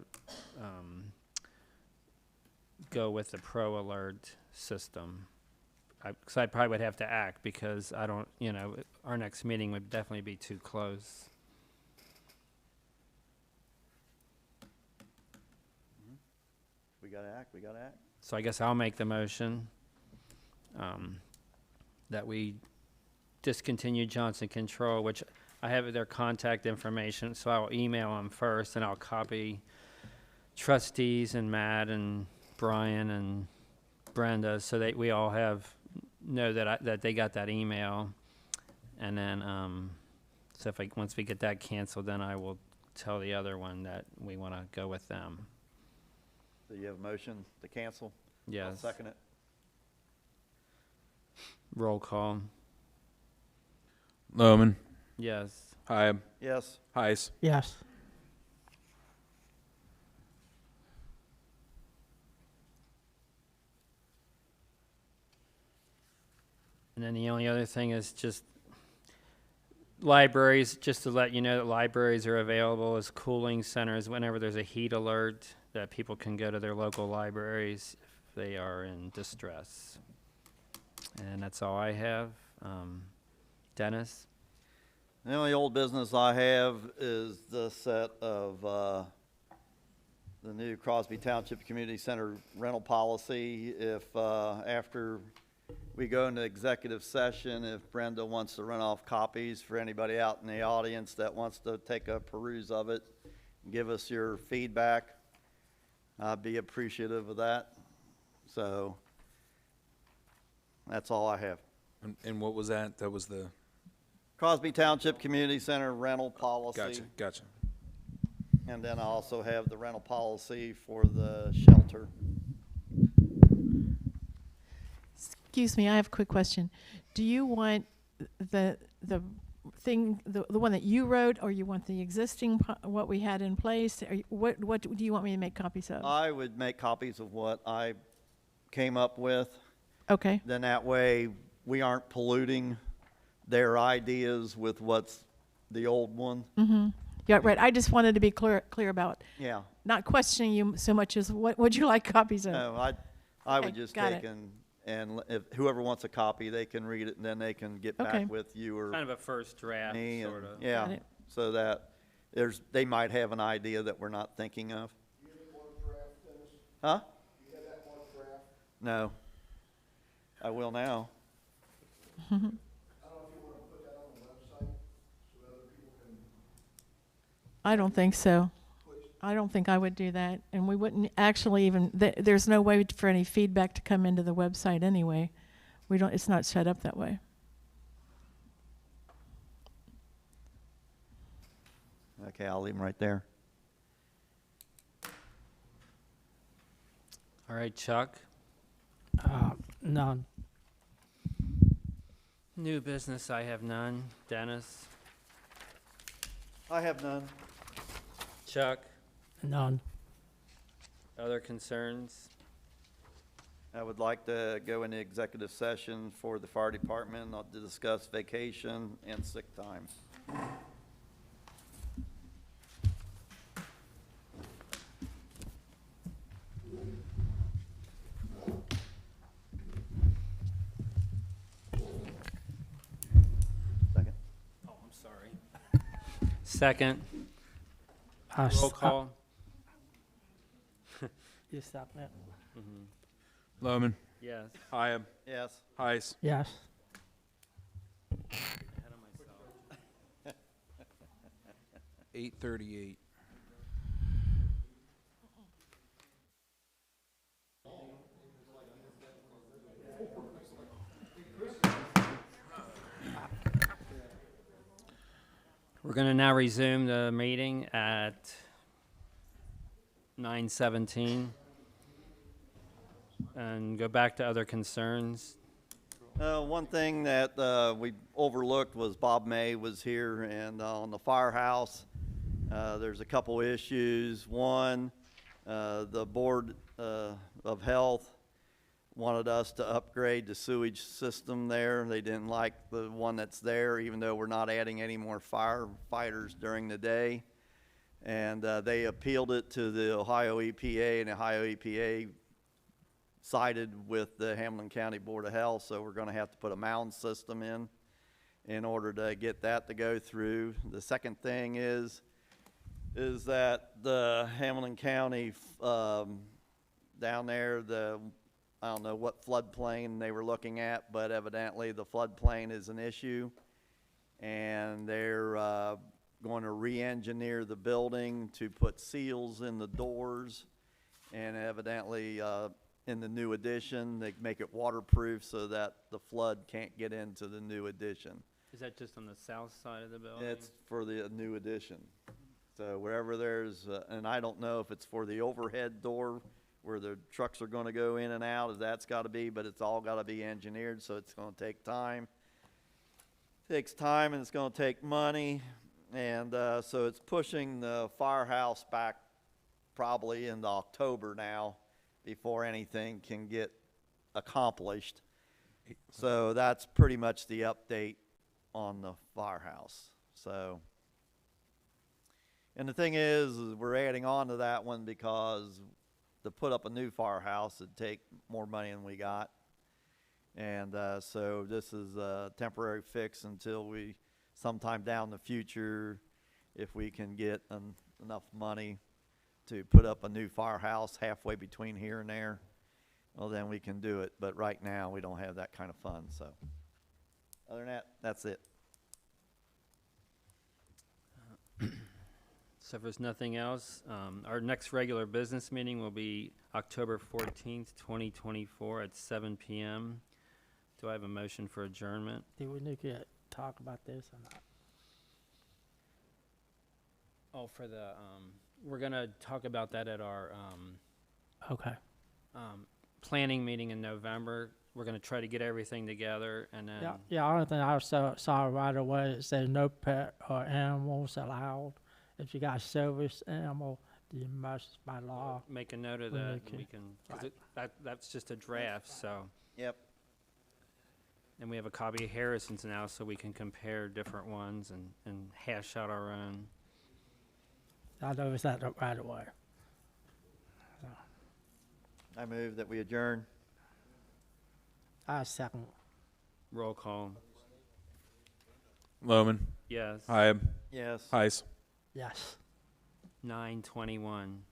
go with the Pro Alert system. Because I probably would have to act because I don't, you know, our next meeting would definitely be too close. We gotta act, we gotta act. So I guess I'll make the motion that we discontinue Johnson Control, which I have their contact information, so I'll email them first, and I'll copy Trustees and Matt and Brian and Brenda, so that we all know that they got that email. And then, so once we get that canceled, then I will tell the other one that we want to go with them. So you have a motion to cancel? I'll Yes. second it. Roll call. Lohman, Yes. Hyab, Yes. Heiss. Yes. And then the only other thing is just libraries, just to let you know that libraries are available as cooling centers whenever there's a heat alert, that people can go to their local libraries if they are in distress. And that's all I have. Dennis? The only old business I have is the set of the new Crosby Township Community Center rental policy. If after we go into executive session, if Brenda wants to run off copies for anybody out in the audience that wants to take a peruse of it, give us your feedback, I'd be appreciative of that. So that's all I have. And what was that? That was the, Crosby Township Community Center rental policy. gotcha. And then I also have the rental policy for the shelter. Excuse me, I have a quick question. Do you want the one that you wrote, or you want the existing, what we had in place? Or what do you want me to make copies of? I would make copies of what I came up with. Okay. Then that way, we aren't polluting their ideas with what's the old one. Mm-hmm. Yeah, right. I just wanted to be clear about Yeah. not questioning you so much as what would you like copies of? No, I would Okay, just got take it. and if whoever wants a copy, they can read it and then they can get Okay. back with you or Kind of a first draft, me. sort of. Yeah, Got it. so that they might have an idea that we're not thinking of. Huh? No. I will now. I don't think so. I don't think I would do that, and we wouldn't actually even. There's no way for any feedback to come into the website anyway. We don't. It's not set up that way. Okay, I'll leave them right there. All right, Chuck. None. New business, I have none. Dennis? I have none. Chuck? None. Other concerns? I would like to go into executive session for the fire department to discuss vacation and sick time. Second. Oh, I'm sorry. Second. Roll call. You stop that. Lohman, Yes. Hyab, Yes. Heiss. Yes. Ahead of myself. 8:38. We're going to now resume the meeting at 9:17 and go back to other concerns. One thing that we overlooked was Bob May was here, and on the firehouse, there's a couple issues. One, the Board of Health wanted us to upgrade the sewage system there. They didn't like the one that's there, even though we're not adding any more firefighters during the day. And they appealed it to the Ohio EPA, and the Ohio EPA sided with the Hamilton County Board of Health, so we're going to have to put a mound system in order to get that to go through. The second thing is that the Hamilton County down there, I don't know what floodplain they were looking at, but evidently the floodplain is an issue, and they're going to re-engineer the building to put seals in the doors, and evidently in the new addition they make it waterproof so that the flood can't get into the new addition. Is that just on the south side of the building? It's for the new addition. So wherever there's, and I don't know if it's for the overhead door where the trucks are going to go in and out, if that's got to be, but it's all got to be engineered, so it's going to take time. Takes time, and it's going to take money, and so it's pushing the firehouse back probably into October now before anything can get accomplished. So that's pretty much the update on the firehouse. So, and the thing is we're adding on to that one because to put up a new firehouse would take more money than we got. And so this is a temporary fix until we, sometime down the future, if we can get enough money to put up a new firehouse halfway between here and there, well, then we can do it. But right now, we don't have that kind of funds. So other than that, that's it. So if there's nothing else, our next regular business meeting will be October 14th, 2024 at 7 p.m. Do I have a motion for adjournment? Do we need to talk about this or not? Oh, for the, we're going to talk about that at our Okay. planning meeting in November. We're going to try to get everything together, and then Yeah, only thing I saw right away, it says no pet or animals allowed. If you got a service animal, you must by law. make a note of When that. they And can- we can, 'cause that's just a draft, so. Yep. And we have a copy of Harrison's now, so we can compare different ones and hash out our own. I noticed that right away. I move that we adjourn. I second. Roll call. Loman, Yes. Hyab, Yes. Heiss. Yes. 9:21.